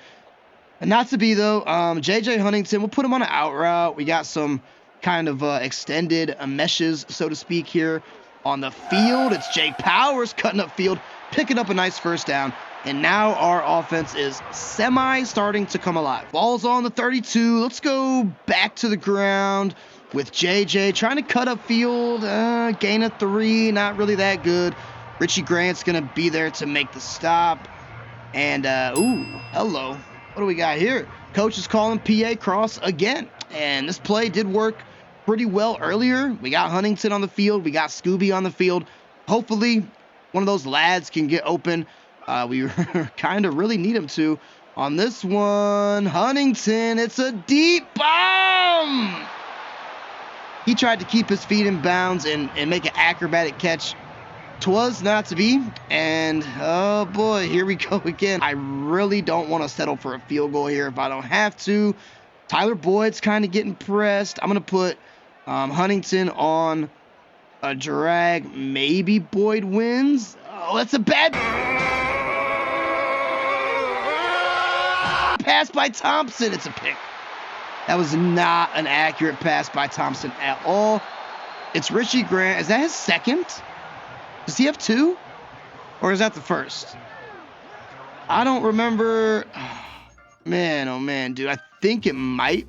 A: And not to be, though, JJ Huntington, we'll put him on an out route. We got some kind of extended meshes, so to speak, here. on the field. It's Jake Powers cutting up field, picking up a nice first down. And now our offense is starting to come alive. Ball's on the 32. Let's go back to the ground with JJ trying to cut up field. Gain of 3, not really that good. Richie Grant's going to be there to make the stop. And, ooh, hello. What do we got here? Coach is calling PA cross again. And this play did work pretty well earlier. We got Huntington on the field. We got Scooby on the field. Hopefully, one of those lads can get open. We kind of really need him to. On this one, Huntington, it's a deep bomb! He tried to keep his feet in bounds and make an acrobatic catch. 'Twas not to be, and oh boy, here we go again. I really don't want to settle for a field goal here if I don't have to. Tyler Boyd's kind of getting pressed. I'm going to put Huntington on a drag. Maybe Boyd wins. Oh, that's a bad pass by Thompson. It's a pick. That was not an accurate pass by Thompson at all. It's Richie Grant. Is that his second? Does he have 2? Or is that the first? I don't remember. Man, oh man, dude. I think it might.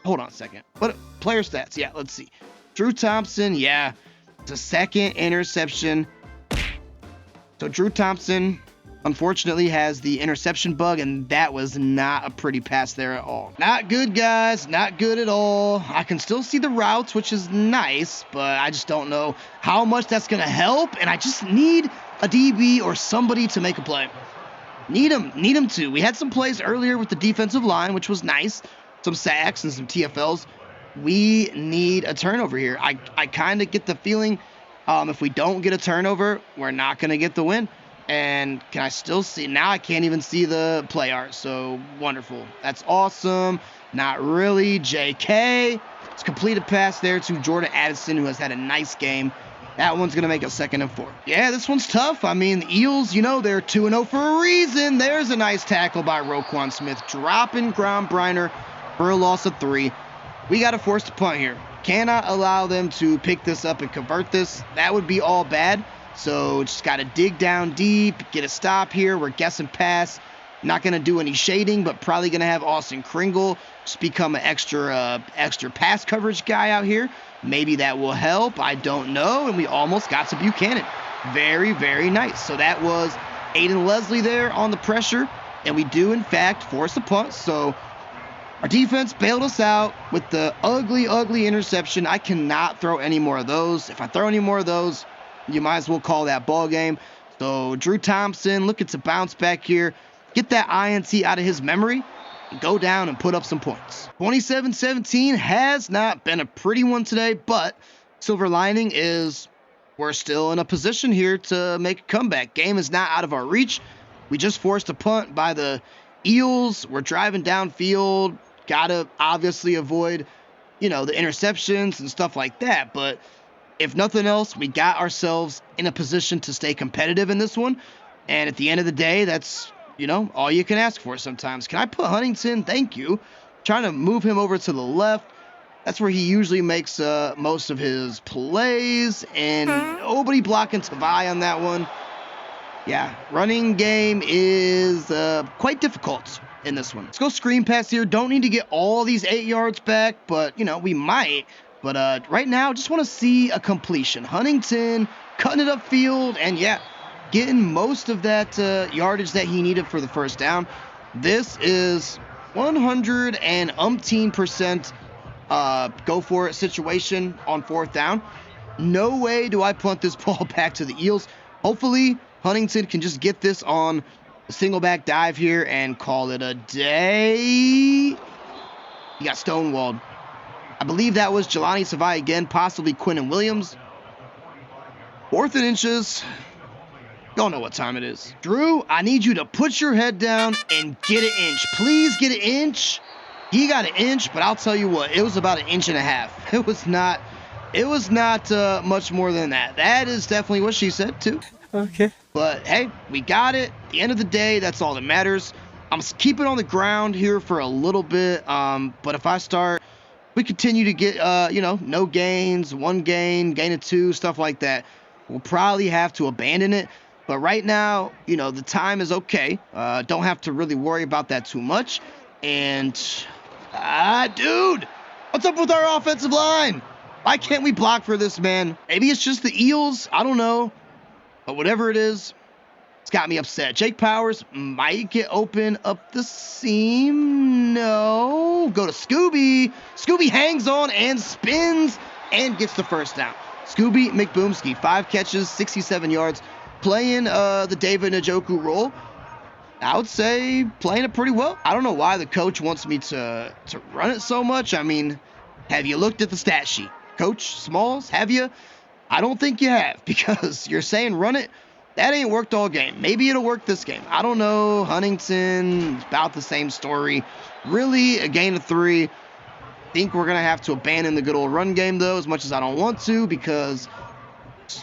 A: Hold on a second. What player stats? Yeah, let's see. Drew Thompson, yeah. It's a second interception. So Drew Thompson, unfortunately, has the interception bug, and that was not a pretty pass there at all. Not good, guys. Not good at all. I can still see the routes, which is nice, but I just don't know how much that's going to help, and I just need a DB or somebody to make a play. Need him to. We had some plays earlier with the defensive line, which was nice. Some sacks and some TFLs. We need a turnover here. I kind of get the feeling if we don't get a turnover, we're not going to get the win. And can I still see? Now I can't even see the play art. So wonderful. That's awesome. Not really. JK. It's a completed pass there to Jordan Addison, who has had a nice game. That one's going to make a 2nd and 4. Yeah, this one's tough. I mean, the Eels, you know, they're 2-0 for a reason. There's a nice tackle by Roquan Smith. Dropping Ground Briner for a loss of 3. We got to force the punt here. Cannot allow them to pick this up and convert this. That would be all bad. So just got to dig down deep, get a stop here. We're guessing pass. Not going to do any shading, but probably going to have Austin Kringle just become an extra pass coverage guy out here. Maybe that will help. I don't know. And we almost got to Buchanan. Very, very nice. So that was Aiden Leslie there on the pressure. And we do, in fact, force a punt. So our defense bailed us out with the ugly, ugly interception. I cannot throw any more of those. If I throw any more of those, you might as well call that ball game. So Drew Thompson looking to bounce back here. Get that INT out of his memory. And go down and put up some points. 27-17 has not been a pretty one today, but silver lining is we're still in a position here to make a comeback. Game is not out of our reach. We just forced a punt by the Eels. We're driving downfield. Gotta obviously avoid, the interceptions and stuff like that. But if nothing else, we got ourselves in a position to stay competitive in this one. And at the end of the day, that's, all you can ask for sometimes. Can I put Huntington? Thank you. Trying to move him over to the left. That's where he usually makes most of his plays. And nobody blocking Tavai on that one. Yeah, running game is quite difficult in this one. Let's go screen pass here. Don't need to get all these 8 yards back, but, we might. But right now, just want to see a completion. Huntington cutting it upfield, and yeah, getting most of that yardage that he needed for the first down. This is 100% go for it situation on 4th down. No way do I punt this ball back to the Eels. Hopefully, Huntington can just get this on a single back dive here and call it a day. He got stonewalled. I believe that was Jelani Savai again, possibly Quinnen Williams. 4th and inches. Don't know what time it is. Drew, I need you to put your head down and get an inch. Please get an inch. He got an inch, but I'll tell you what, it was about 1.5 inches. It was not much more than that. That is definitely what she said too.
E: Okay.
A: But hey, we got it. At the end of the day, that's all that matters. I'm keeping on the ground here for a little bit. But if I start we continue to get, no gains, 1 gain, gain of 2, stuff like that, we'll probably have to abandon it. But right now, the time is okay. Don't have to really worry about that too much. And, dude, what's up with our offensive line? Why can't we block for this, man? Maybe it's just the Eels. I don't know. But whatever it is, it's got me upset. Jake Powers might get open up the seam. No. Go to Scooby. Scooby hangs on and spins and gets the first down. Scooby McBoomski, 5 catches, 67 yards, playing the David Njoku role. I would say playing it pretty well. I don't know why the coach wants me to run it so much. I mean, have you looked at the stat sheet? Coach Smallz, have you? I don't think you have, because you're saying run it. That ain't worked all game. Maybe it'll work this game. I don't know. Huntington, about the same story. Really, a gain of 3. Think we're going to have to abandon the good old run game, though, as much as I don't want to, because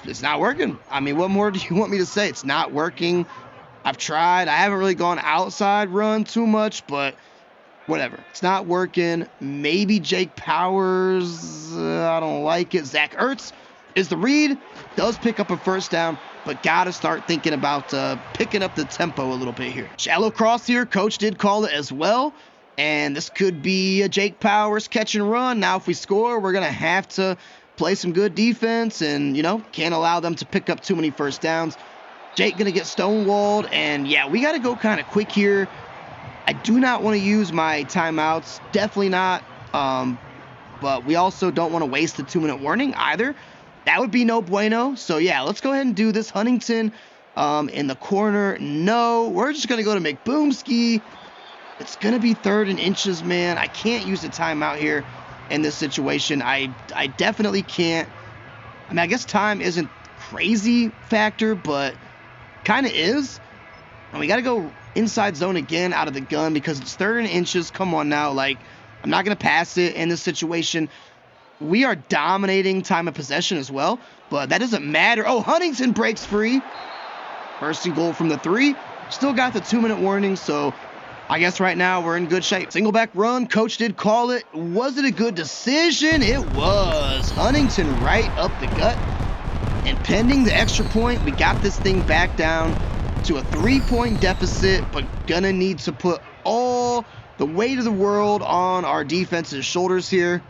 A: it's not working. I mean, what more do you want me to say? It's not working. I've tried. I haven't really gone outside run too much, but whatever. It's not working. Maybe Jake Powers. I don't like it. Zach Ertz is the read. Does pick up a first down, but got to start thinking about picking up the tempo a little bit here. Shallow cross here. Coach did call it as well. And this could be a Jake Powers catch and run. Now, if we score, we're going to have to play some good defense and, can't allow them to pick up too many first downs. Jake going to get stonewalled. And, yeah, we got to go kind of quick here. I do not want to use my timeouts. Definitely not. But we also don't want to waste the 2-minute warning either. That would be no bueno. So, yeah, let's go ahead and do this. Huntington in the corner. No, we're just going to go to McBoomski. It's going to be 3rd and inches, man. I can't use a timeout here in this situation. I definitely can't. I mean, I guess time isn't crazy factor, but kind of is. And we got to go inside zone again out of the gun because it's 3rd and inches. Come on now. Like, I'm not going to pass it in this situation. We are dominating time of possession as well, but that doesn't matter. Oh, Huntington breaks free. 1st and goal from the 3. Still got the 2-minute warning, so I guess right now we're in good shape. Single back run. Coach did call it. Was it a good decision? It was. Huntington right up the gut. And pending the extra point, we got this thing back down to a 3-point deficit, but gonna need to put all the weight of the world on our defense's shoulders here,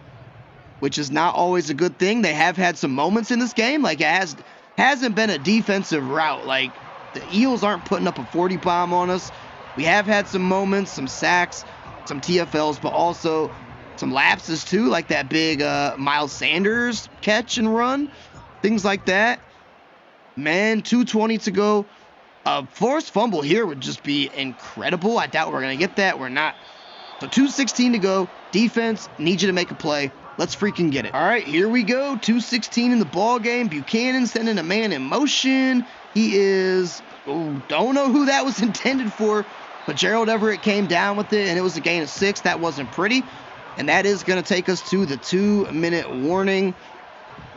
A: which is not always a good thing. They have had some moments in this game. Like, it hasn't been a defensive rout. Like, the Eels aren't putting up a 40 bomb on us. We have had some moments, some sacks, some TFLs, but also some lapses too, like that big Miles Sanders catch and run, things like that. Man, 2:20 to go. A forced fumble here would just be incredible. I doubt we're going to get that. We're not. So 2:16 to go. Defense, need you to make a play. Let's freaking get it. All right, here we go. 2:16 in the ball game. Buchanan sending a man in motion. He is, don't know who that was intended for, but Gerald Everett came down with it, and it was a gain of 6. That wasn't pretty, and that is going to take us to the 2-minute warning.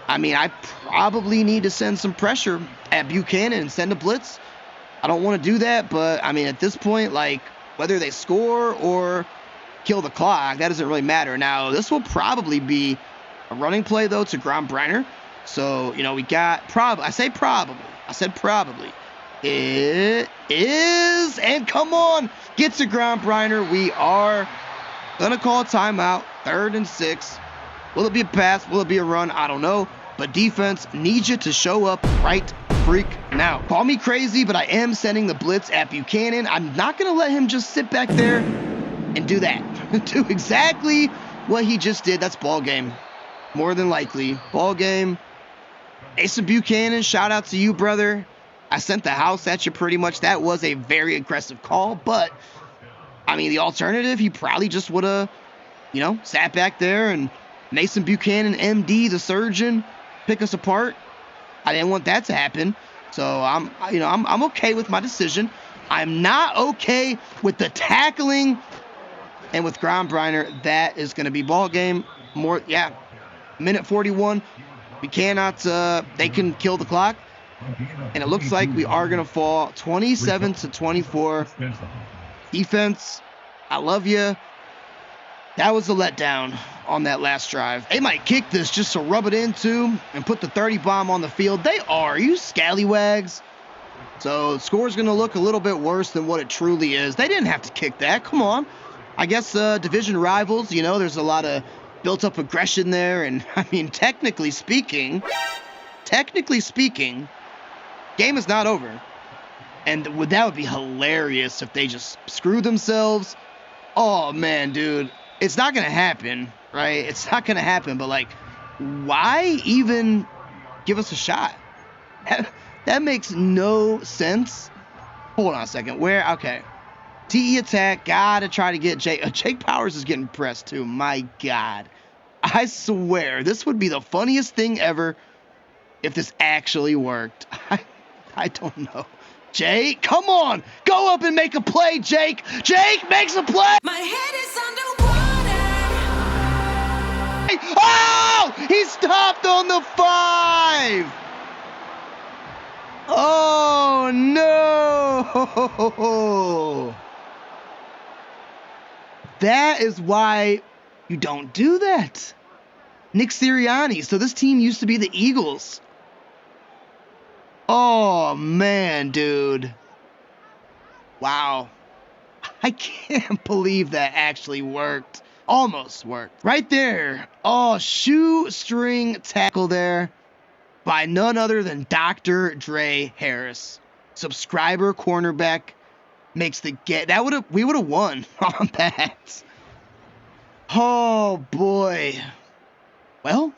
A: I mean, I probably need to send some pressure at Buchanan and send a blitz. I don't want to do that, but, I mean, at this point, like, whether they score or kill the clock, that doesn't really matter. Now, this will probably be a running play, though, to Grom Briner. So, we got I said probably. It is, and come on, get to Grom Briner. We are going to call a timeout, 3rd and 6. Will it be a pass? Will it be a run? I don't know. But defense needs you to show up right freak now. Call me crazy, but I am sending the blitz at Buchanan. I'm not going to let him just sit back there and do that. Do exactly what he just did. That's ball game. More than likely. Ball game. Asa Buchanan, shout out to you, brother. I sent the house at you pretty much. That was a very aggressive call, but, I mean, the alternative, he probably just would have, sat back there and Mason Buchanan, MD, the surgeon, pick us apart. I didn't want that to happen. So I'm okay with my decision. I'm not okay with the tackling. And with Grom Briner, that is going to be ball game. Minute 41. We cannot, they can kill the clock. And it looks like we are going to fall 27-24. Defense, I love you. That was a letdown. on that last drive. They might kick this just to rub it into and put the 30 bomb on the field. They are. You scallywags. So the score's going to look a little bit worse than what it truly is. They didn't have to kick that. Come on. I guess division rivals, you know, there's a lot of built-up aggression there. And, I mean, technically speaking, game is not over. And that would be hilarious if they just screw themselves. Oh, man, dude. It's not going to happen, right? It's not going to happen. But, like, why even give us a shot? That makes no sense. Hold on a second. Where? Okay. TE attack. Gotta try to get Jake. Jake Powers is getting pressed, too. My God. I swear, this would be the funniest thing ever if this actually worked. I don't know. Jake, come on. Go up and make a play, Jake. Jake makes a play.
B: My head is underwater.
A: Oh, he stopped on the 5. Oh, no. That is why you don't do that. Nick Sirianni. So this team used to be the Eagles. Oh, man, dude. Wow. I can't believe that actually worked. Almost worked. Right there. Oh, shoestring tackle there by none other than Dr. Dre Harris. Subscriber cornerback makes the get. We would have won on that. Oh, boy. Well,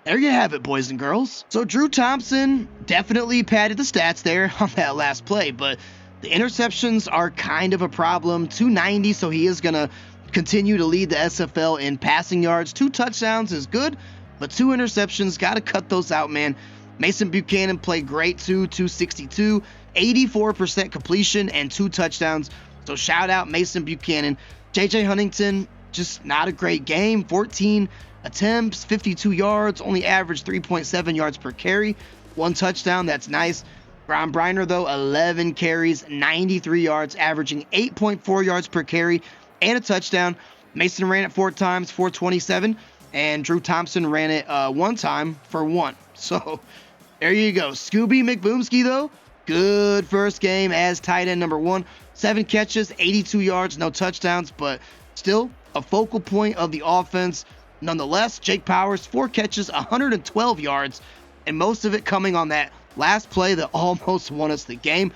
A: there you have it, boys and girls. So Drew Thompson definitely padded the stats there on that last play, but the interceptions are kind of a problem. 290, so he is going to continue to lead the SFL in passing yards. 2 touchdowns is good, but 2 interceptions, got to cut those out, man. Mason Buchanan played great too, 262, 84% completion, and 2 touchdowns. So shout out Mason Buchanan. JJ Huntington, just not a great game. 14 attempts, 52 yards, only averaged 3.7 yards per carry, 1 touchdown. That's nice. Brian Briner, though, 11 carries, 93 yards, averaging 8.4 yards per carry and a touchdown. Mason ran it 4 times, 427, and Drew Thompson ran it 1 time for 1. So there you go. Scooby McBoomski, though, good first game as tight end number 1. 7 catches, 82 yards, no touchdowns, but still a focal point of the offense. Nonetheless, Jake Powers, 4 catches, 112 yards, and most of it coming on that last play that almost won us the game.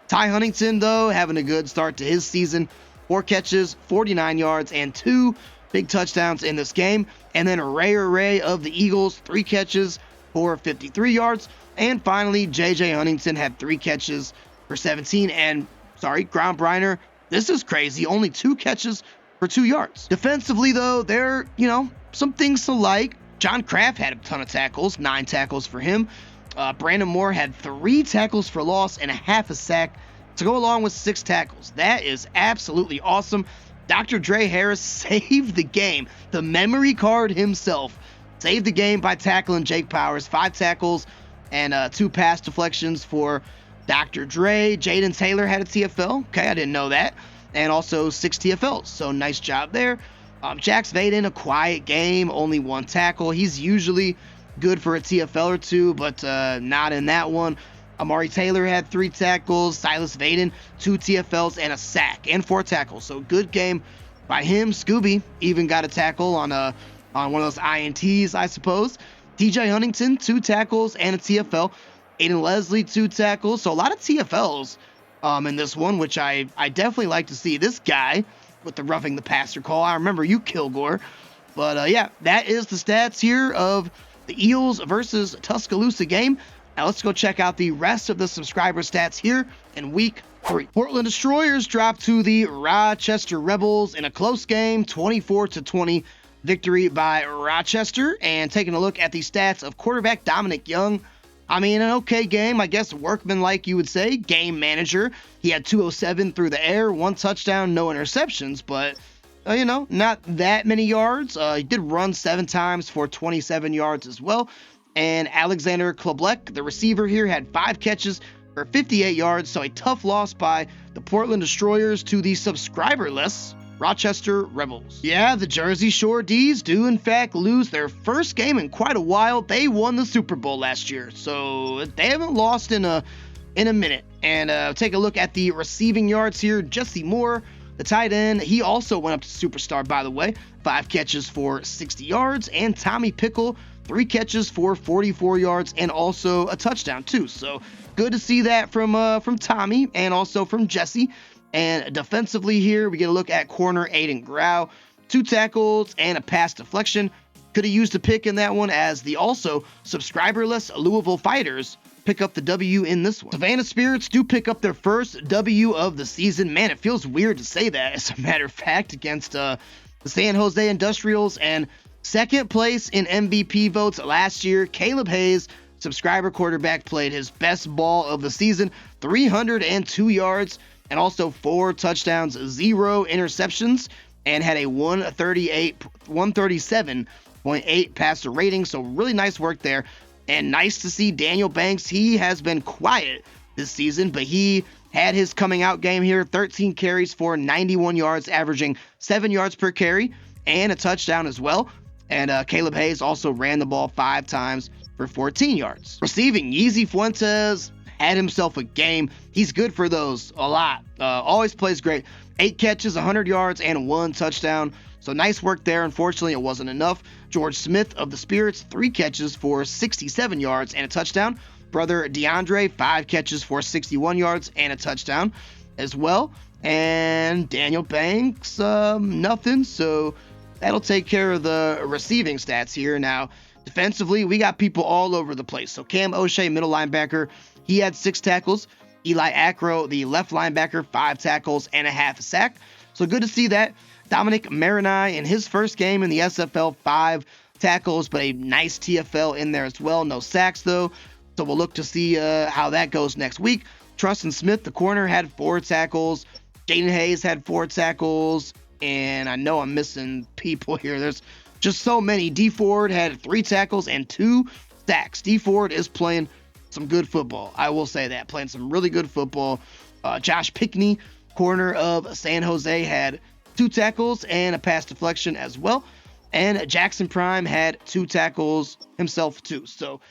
A: Ty Huntington, though, having a good start to his season. 4 catches, 49 yards, and 2 big touchdowns in this game. And then Ray of the Eagles, 3 catches for 53 yards. And finally, JJ Huntington had 3 catches for 17. And, Ground Briner, this is crazy. Only 2 catches for 2 yards. Defensively, though, there, some things to like. John Kraft had a ton of tackles, 9 tackles for him. Brandon Moore had 3 tackles for loss and a half a sack to go along with 6 tackles. That is absolutely awesome. Dr. Dre Harris saved the game. The memory card himself saved the game by tackling Jake Powers. 5 tackles and 2 pass deflections for Dr. Dre. Jaden Taylor had a TFL. Okay, I didn't know that. And also 6 TFLs. So nice job there. Jax Vaden, a quiet game, only 1 tackle. He's usually good for a TFL or 2, but not in that one. Amari Taylor had 3 tackles. Silas Vaden, 2 TFLs and a sack and 4 tackles. So good game by him. Scooby even got a tackle on one of those INTs, I suppose. DJ Huntington, 2 tackles and a TFL. Aiden Leslie, 2 tackles. So a lot of TFLs in this one, which I definitely like to see. This guy with the roughing the passer call. I remember you, Kilgore. But yeah, that is the stats here of the Eels versus Tuscaloosa game. Now let's go check out the rest of the subscriber stats here in week 3. Portland Destroyers dropped to the Rochester Rebels in a close game, 24-20 victory by Rochester. And taking a look at the stats of quarterback Dominic Young. I mean, an okay game, I guess, workman-like, you would say. Game manager. He had 207 through the air, 1 touchdown, no interceptions, but, not that many yards. He did run 7 times for 27 yards as well. And Alexander Kleblek, the receiver here, had 5 catches for 58 yards, so a tough loss by the Portland Destroyers to the subscriber list Rochester Rebels. Yeah, the Jersey Shore D's do in fact lose their first game in quite a while. They won the Super Bowl last year, so they haven't lost in a minute. And take a look at the receiving yards here. Jesse Moore, the tight end, he also went up to superstar, by the way. 5 catches for 60 yards. And Tommy Pickle, 3 catches for 44 yards and also a touchdown too. So good to see that from Tommy and also from Jesse. And defensively here, we get a look at corner Aiden Grau. 2 tackles and a pass deflection. Could have used a pick in that one, as the also subscriberless Louisville Fighters pick up the W in this one. Savannah Spirits do pick up their first W of the season. Man, it feels weird to say that, as a matter of fact, against the San Jose Industrials. And second place in MVP votes last year, Caleb Hayes, subscriber quarterback, played his best ball of the season. 302 yards and also 4 touchdowns, 0 interceptions, and had a 137.8 passer rating. So really nice work there. And nice to see Daniel Banks. He has been quiet this season, but he had his coming out game here. 13 carries for 91 yards, averaging 7 yards per carry and a touchdown as well. And Caleb Hayes also ran the ball 5 times for 14 yards. Receiving, Yeezy Fuentes had himself a game. He's good for those a lot. Always plays great. 8 catches, 100 yards, and 1 touchdown. So nice work there. Unfortunately, it wasn't enough. George Smith of the Spirits, 3 catches for 67 yards and a touchdown. Brother DeAndre, 5 catches for 61 yards and a touchdown as well. And Daniel Banks, nothing. So that'll take care of the receiving stats here. Now, defensively, we got people all over the place. So Cam O'Shea, middle linebacker, he had 6 tackles. Eli Acro, the left linebacker, 5 tackles and a half a sack. So good to see that. Dominic Marinai in his first game in the SFL, 5 tackles, but a nice TFL in there as well. No sacks, though. So we'll look to see how that goes next week. Trustin Smith, the corner, had 4 tackles. Jaden Hayes had 4 tackles. And I know I'm missing people here. There's just so many. D Ford had 3 tackles and 2 sacks. D Ford is playing some good football. I will say that. Playing some really good football. Josh Pickney, corner of San Jose, had 2 tackles and a pass deflection as well. And Jackson Prime had 2 tackles himself too. So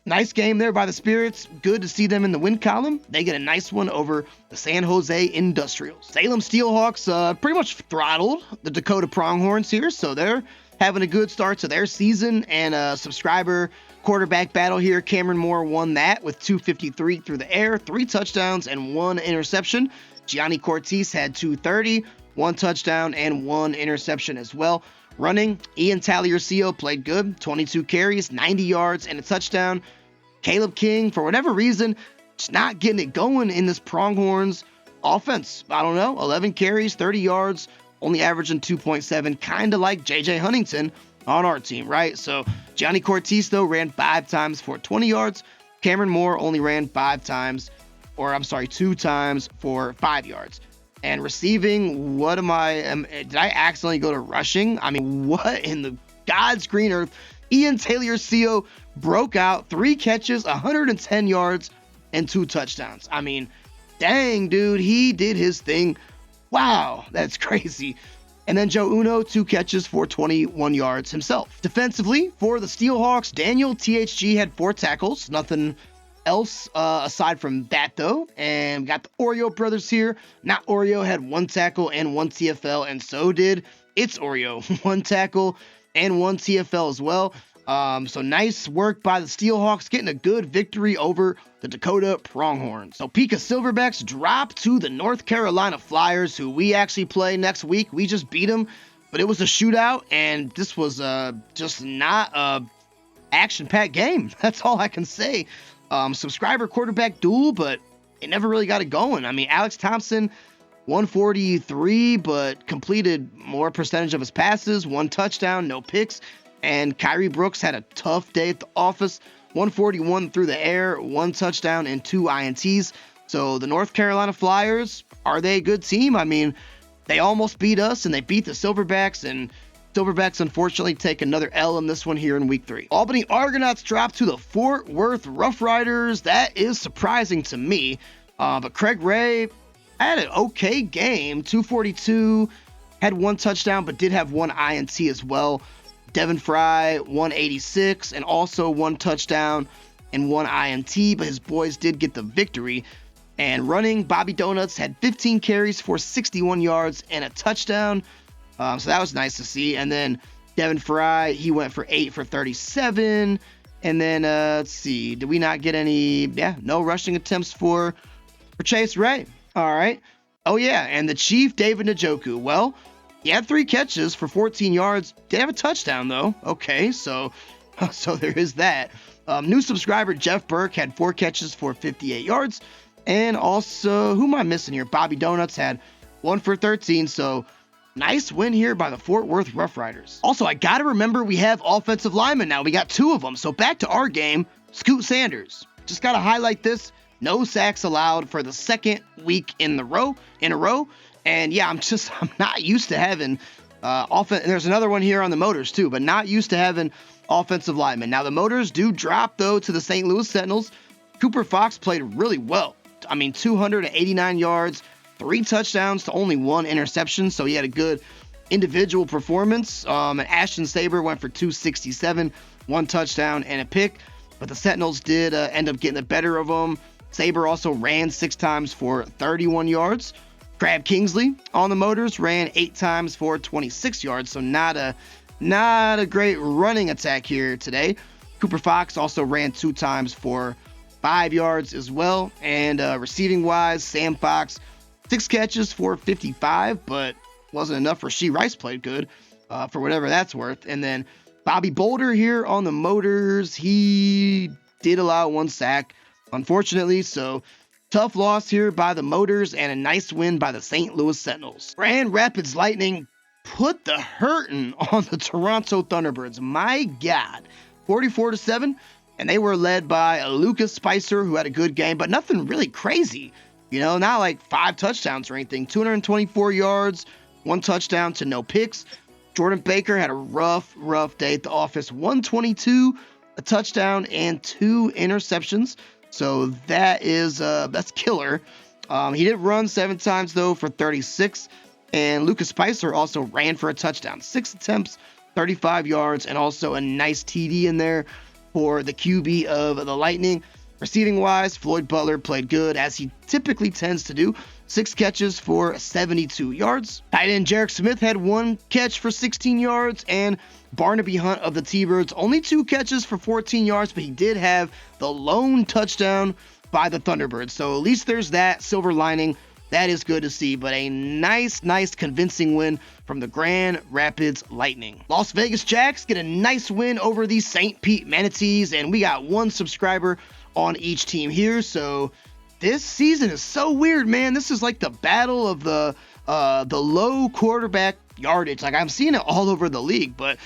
A: nice game there by the Spirits. Good to see them in the win column. They get a nice one over the San Jose Industrials. Salem Steelhawks pretty much throttled the Dakota Pronghorns here. So they're having a good start to their season. And a subscriber quarterback battle here. Cameron Moore won that with 253 through the air, 3 touchdowns and 1 interception. Gianni Cortez had 230. 1 touchdown and 1 interception as well. Running, Ian Taliercio played good. 22 carries, 90 yards, and a touchdown. Caleb King, for whatever reason, just not getting it going in this Pronghorns offense. I don't know. 11 carries, 30 yards, only averaging 2.7, kind of like J.J. Huntington on our team, right? So Gianni Cortez, though, ran 5 times for 20 yards. Cameron Moore only ran 2 times for 5 yards. And receiving, did I accidentally go to rushing? I mean, what in the God's green earth? Ian Taliercio broke out, 3 catches, 110 yards, and 2 touchdowns. I mean, dang, dude, he did his thing. Wow, that's crazy. And then Joe Uno, 2 catches for 21 yards himself. Defensively, for the Steelhawks, Daniel THG had 4 tackles, nothing else aside from that, though. And we got the Oreo brothers here. Not Oreo had 1 tackle and 1 TFL, and so did It's Oreo. 1 tackle and 1 TFL as well. So nice work by the Steelhawks, getting a good victory over the Dakota Pronghorns. So Pika Silverbacks drop to the North Carolina Flyers, who we actually play next week. We just beat them, but it was a shootout, and this was just not a action-packed game. That's all I can say. Subscriber quarterback duel, but it never really got it going. I mean, Alex Thompson, 143, but completed more percentage of his passes, 1 touchdown, no picks. And Kyrie Brooks had a tough day at the office, 141 through the air, 1 touchdown, and 2 INTs. So the North Carolina Flyers, are they a good team? I mean, they almost beat us, and they beat the Silverbacks, and Silverbacks unfortunately take another L in this one here in week 3. Albany Argonauts drop to the Fort Worth Rough Riders. That is surprising to me. But Craig Ray had an okay game, 242, had 1 touchdown, but did have 1 INT as well. Devin Fry, 186, and also 1 touchdown and 1 INT, but his boys did get the victory. And running, Bobby Donuts had 15 carries for 61 yards and a touchdown. So that was nice to see. And then Devin Fry, he went for 8 for 37. And then, let's see, did we not get any, no rushing attempts for Chase Ray. All right. Oh, yeah, and the Chief, David Njoku. Well, he had 3 catches for 14 yards. Did have a touchdown, though. Okay, so there is that. New subscriber, Jeff Burke, had 4 catches for 58 yards. And also, who am I missing here? Bobby Donuts had 1 for 13, so nice win here by the Fort Worth Rough Riders. Also, I got to remember we have offensive linemen now. We got 2 of them. So back to our game, Scoot Sanders. Just got to highlight this. No sacks allowed for the 2nd week in a row. And yeah, I'm not used to having offense. There's another one here on the Motors too, but not used to having offensive linemen. Now the Motors do drop though to the St. Louis Sentinels. Cooper Fox played really well. 289 yards, 3 touchdowns to only 1 interception. So he had a good individual performance. And Ashton Saber went for 267, 1 touchdown and a pick. But the Sentinels did end up getting the better of them. Saber also ran 6 times for 31 yards. Crab Kingsley on the Motors ran 8 times for 26 yards. So not a great running attack here today. Cooper Fox also ran 2 times for 5 yards as well. And receiving wise, Sam Fox, 6 catches for 55, but wasn't enough. Rashee Rice played good for whatever that's worth. And then Bobby Boulder here on the Motors, he did allow 1 sack, unfortunately. So tough loss here by the Motors and a nice win by the St. Louis Sentinels. Grand Rapids Lightning put the hurting on the Toronto Thunderbirds. My God, 44-7. And they were led by Lucas Spicer, who had a good game, but nothing really crazy. Not like 5 touchdowns or anything. 224 yards, 1 touchdown to no picks. Jordan Baker had a rough day at the office. 122, a touchdown, and 2 interceptions. So that's killer. He did run 7 times, though, for 36. And Lucas Spicer also ran for a touchdown. 6 attempts, 35 yards, and also a nice TD in there for the QB of the Lightning. Receiving wise, Floyd Butler played good, as he typically tends to do. 6 catches for 72 yards. Tight end Jarek Smith had 1 catch for 16 yards, and Barnaby Hunt of the T-Birds only 2 catches for 14 yards, but he did have the lone touchdown by the Thunderbirds. So at least there's that silver lining. That is good to see, but a nice convincing win from the Grand Rapids Lightning. Las Vegas Jacks get a nice win over the St. Pete Manatees, and we got 1 subscriber on each team here. So this season is so weird, man. This is like the battle of the low quarterback yardage. Like, I'm seeing it all over the league, but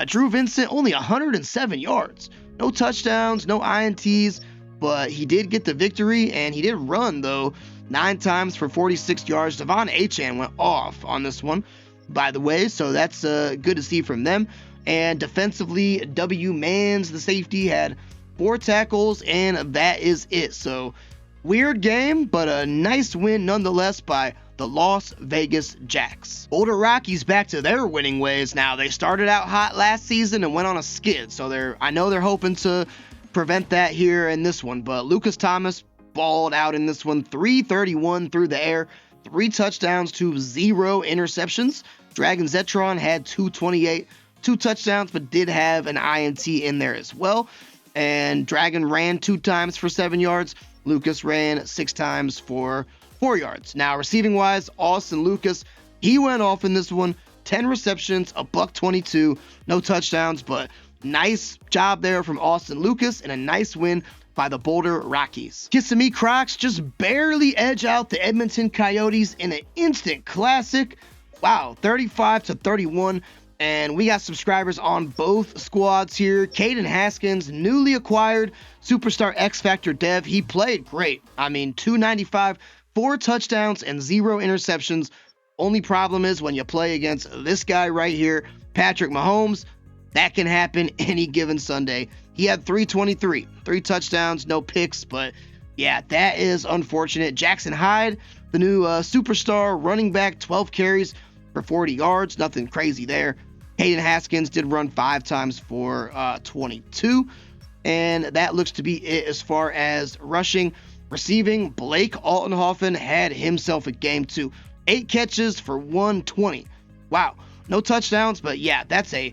A: Drew Vincent only 107 yards. No touchdowns, no INTs, but he did get the victory, and he did run, though, 9 times for 46 yards. Devon Achane went off on this one, by the way, so that's good to see from them. And defensively, W. Mans, the safety, had 4 tackles, and that is it. So weird game, but a nice win nonetheless by the Las Vegas Jacks. Boulder Rockies back to their winning ways now. They started out hot last season and went on a skid, so I know they're hoping to prevent that here in this one. But Lucas Thomas balled out in this one. 331 through the air, 3 touchdowns to 0 interceptions. Dragon Zetron had 228, 2 touchdowns, but did have an INT in there as well. And Dragon ran 2 times for 7 yards. Lucas ran 6 times for 4 yards. Now, receiving wise, Austin Lucas, he went off in this one. 10 receptions, a $122, no touchdowns, but nice job there from Austin Lucas, and a nice win by the Boulder Rockies. Kissimmee Crocs just barely edge out the Edmonton Coyotes in an instant classic. Wow, 35-31. And we got subscribers on both squads here. Caden Haskins, newly acquired superstar X Factor dev. He played great. 295, 4 touchdowns, and 0 interceptions. Only problem is when you play against this guy right here, Patrick Mahomes, that can happen any given Sunday. He had 323, 3 touchdowns, no picks, but yeah, that is unfortunate. Jackson Hyde, the new superstar running back, 12 carries, for 40 yards. Nothing crazy there. Hayden Haskins did run 5 times for 22. And that looks to be it as far as rushing. Receiving, Blake Altenhofen had himself a game too. 8 catches for 120. Wow. No touchdowns, but yeah, that's a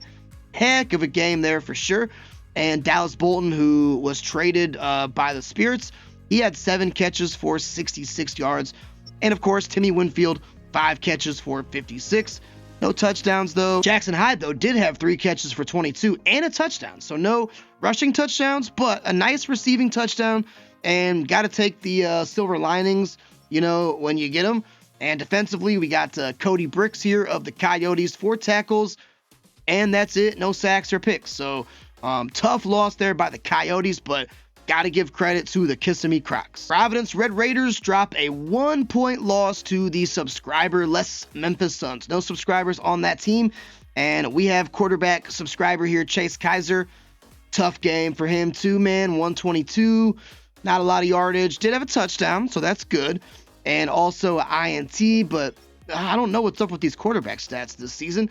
A: heck of a game there for sure. And Dallas Bolton, who was traded by the Spirits, he had 7 catches for 66 yards. And of course, Timmy Winfield, 5 catches for 56. No touchdowns, though. Jackson Hyde, though, did have 3 catches for 22 and a touchdown. So no rushing touchdowns, but a nice receiving touchdown. And got to take the silver linings, when you get them. And defensively, we got Cody Bricks here of the Coyotes, 4 tackles. And that's it. No sacks or picks. So tough loss there by the Coyotes, but got to give credit to the Kissimmee Crocs. Providence Red Raiders drop a 1-point loss to the subscriber-less Memphis Suns. No subscribers on that team. And we have quarterback subscriber here, Chase Kaiser. Tough game for him too, man. 122. Not a lot of yardage. Did have a touchdown, so that's good. And also INT, but I don't know what's up with these quarterback stats this season.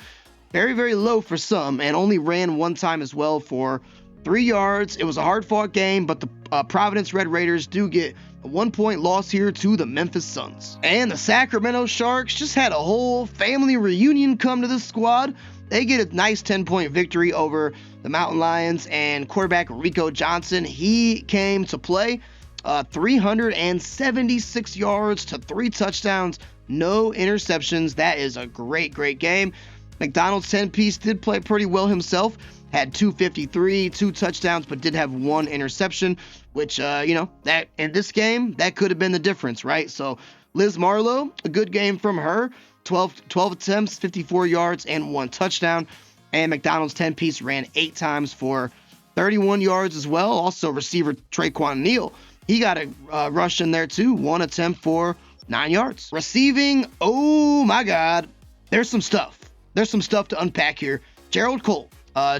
A: Very, very low for some, and only ran 1 time as well for 3 yards. It was a hard-fought game, but the Providence Red Raiders do get a 1-point loss here to the Memphis Suns. And the Sacramento Sharks just had a whole family reunion come to the squad. They get a nice 10-point victory over the Mountain Lions, and quarterback Rico Johnson, he came to play. 376 yards to 3 touchdowns, no interceptions. That is a great, great game. McDonald's 10-piece did play pretty well himself. Had 253, 2 touchdowns, but did have 1 interception, which, that in this game, that could have been the difference, right? So Liz Marlowe, a good game from her. 12 attempts, 54 yards, and 1 touchdown. And McDonald's 10-piece ran 8 times for 31 yards as well. Also, receiver Traquan Neal, he got a rush in there too. 1 attempt for 9 yards. Receiving, oh my God, there's some stuff. There's some stuff to unpack here. Gerald Cole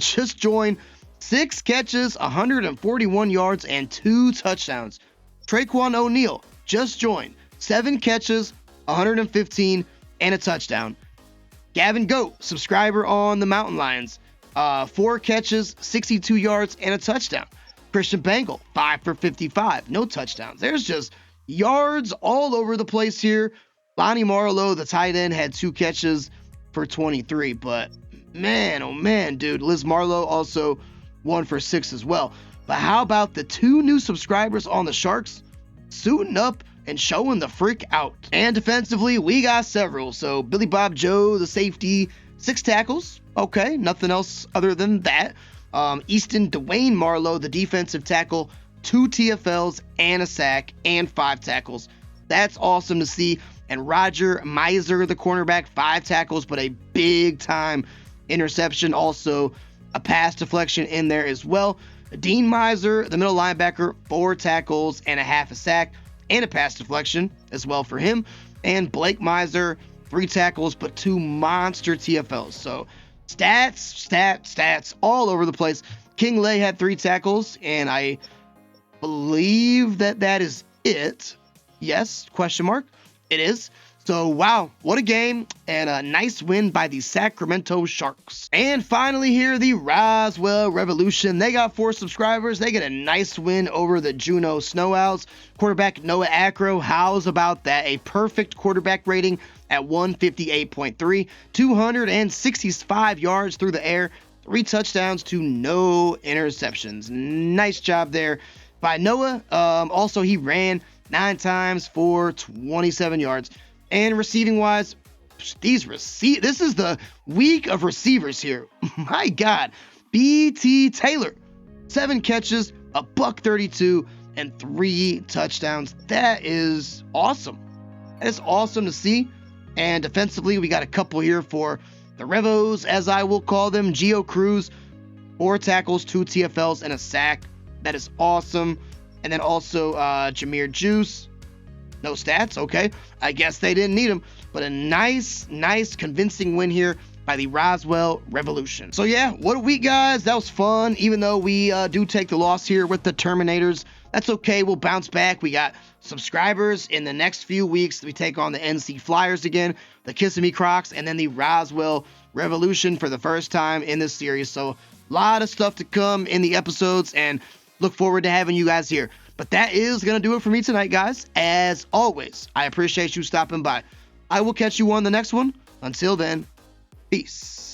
A: just joined. 6 catches, 141 yards, and 2 touchdowns. Traquan O'Neal just joined. 7 catches, 115, and a touchdown. Gavin Goat, subscriber on the Mountain Lions, 4 catches, 62 yards, and a touchdown. Christian Bangle, 5 for 55, no touchdowns. There's just yards all over the place here. Lonnie Marlowe, the tight end, had 2 catches for 23, but man, oh man, dude, Liz Marlowe also 1 for 6 as well. But how about the 2 new subscribers on the Sharks suiting up and showing the freak out? And defensively, we got several. So Billy Bob Joe, the safety, 6 tackles. Okay, nothing else other than that. Easton Dwayne Marlowe, the defensive tackle, 2 TFLs and a sack and 5 tackles. That's awesome to see. And Roger Miser, the cornerback, 5 tackles, but a big time interception. Also a pass deflection in there as well. Dean Miser, the middle linebacker, 4 tackles and a half a sack and a pass deflection as well for him. And Blake Miser, 3 tackles, but 2 monster TFLs. So stats all over the place. King Lay had 3 tackles, and I believe that is it. Yes, question mark. It is. So, wow, what a game, and a nice win by the Sacramento Sharks. And finally here, the Roswell Revolution. They got 4 subscribers. They get a nice win over the Juneau Snow Owls. Quarterback Noah Acro, how's about that? A perfect quarterback rating at 158.3, 265 yards through the air, 3 touchdowns to no interceptions. Nice job there by Noah. Also, he ran 9 times for 27 yards. And receiving wise, this is the week of receivers here. My God. BT Taylor, 7 catches, a $132, and 3 touchdowns. That is awesome. That is awesome to see. And defensively, we got a couple here for the Revos, as I will call them. Gio Cruz, 4 tackles, 2 TFLs, and a sack. That is awesome. And then also Jameer Juice. No stats, okay. I guess they didn't need him. But a nice, convincing win here by the Roswell Revolution. So yeah, what a week, guys. That was fun. Even though we do take the loss here with the Terminators, that's okay. We'll bounce back. We got subscribers in the next few weeks. We take on the NC Flyers again, the Kissimmee Crocs, and then the Roswell Revolution for the first time in this series. So a lot of stuff to come in the episodes, and look forward to having you guys here. But that is going to do it for me tonight, guys. As always, I appreciate you stopping by. I will catch you on the next one. Until then, peace.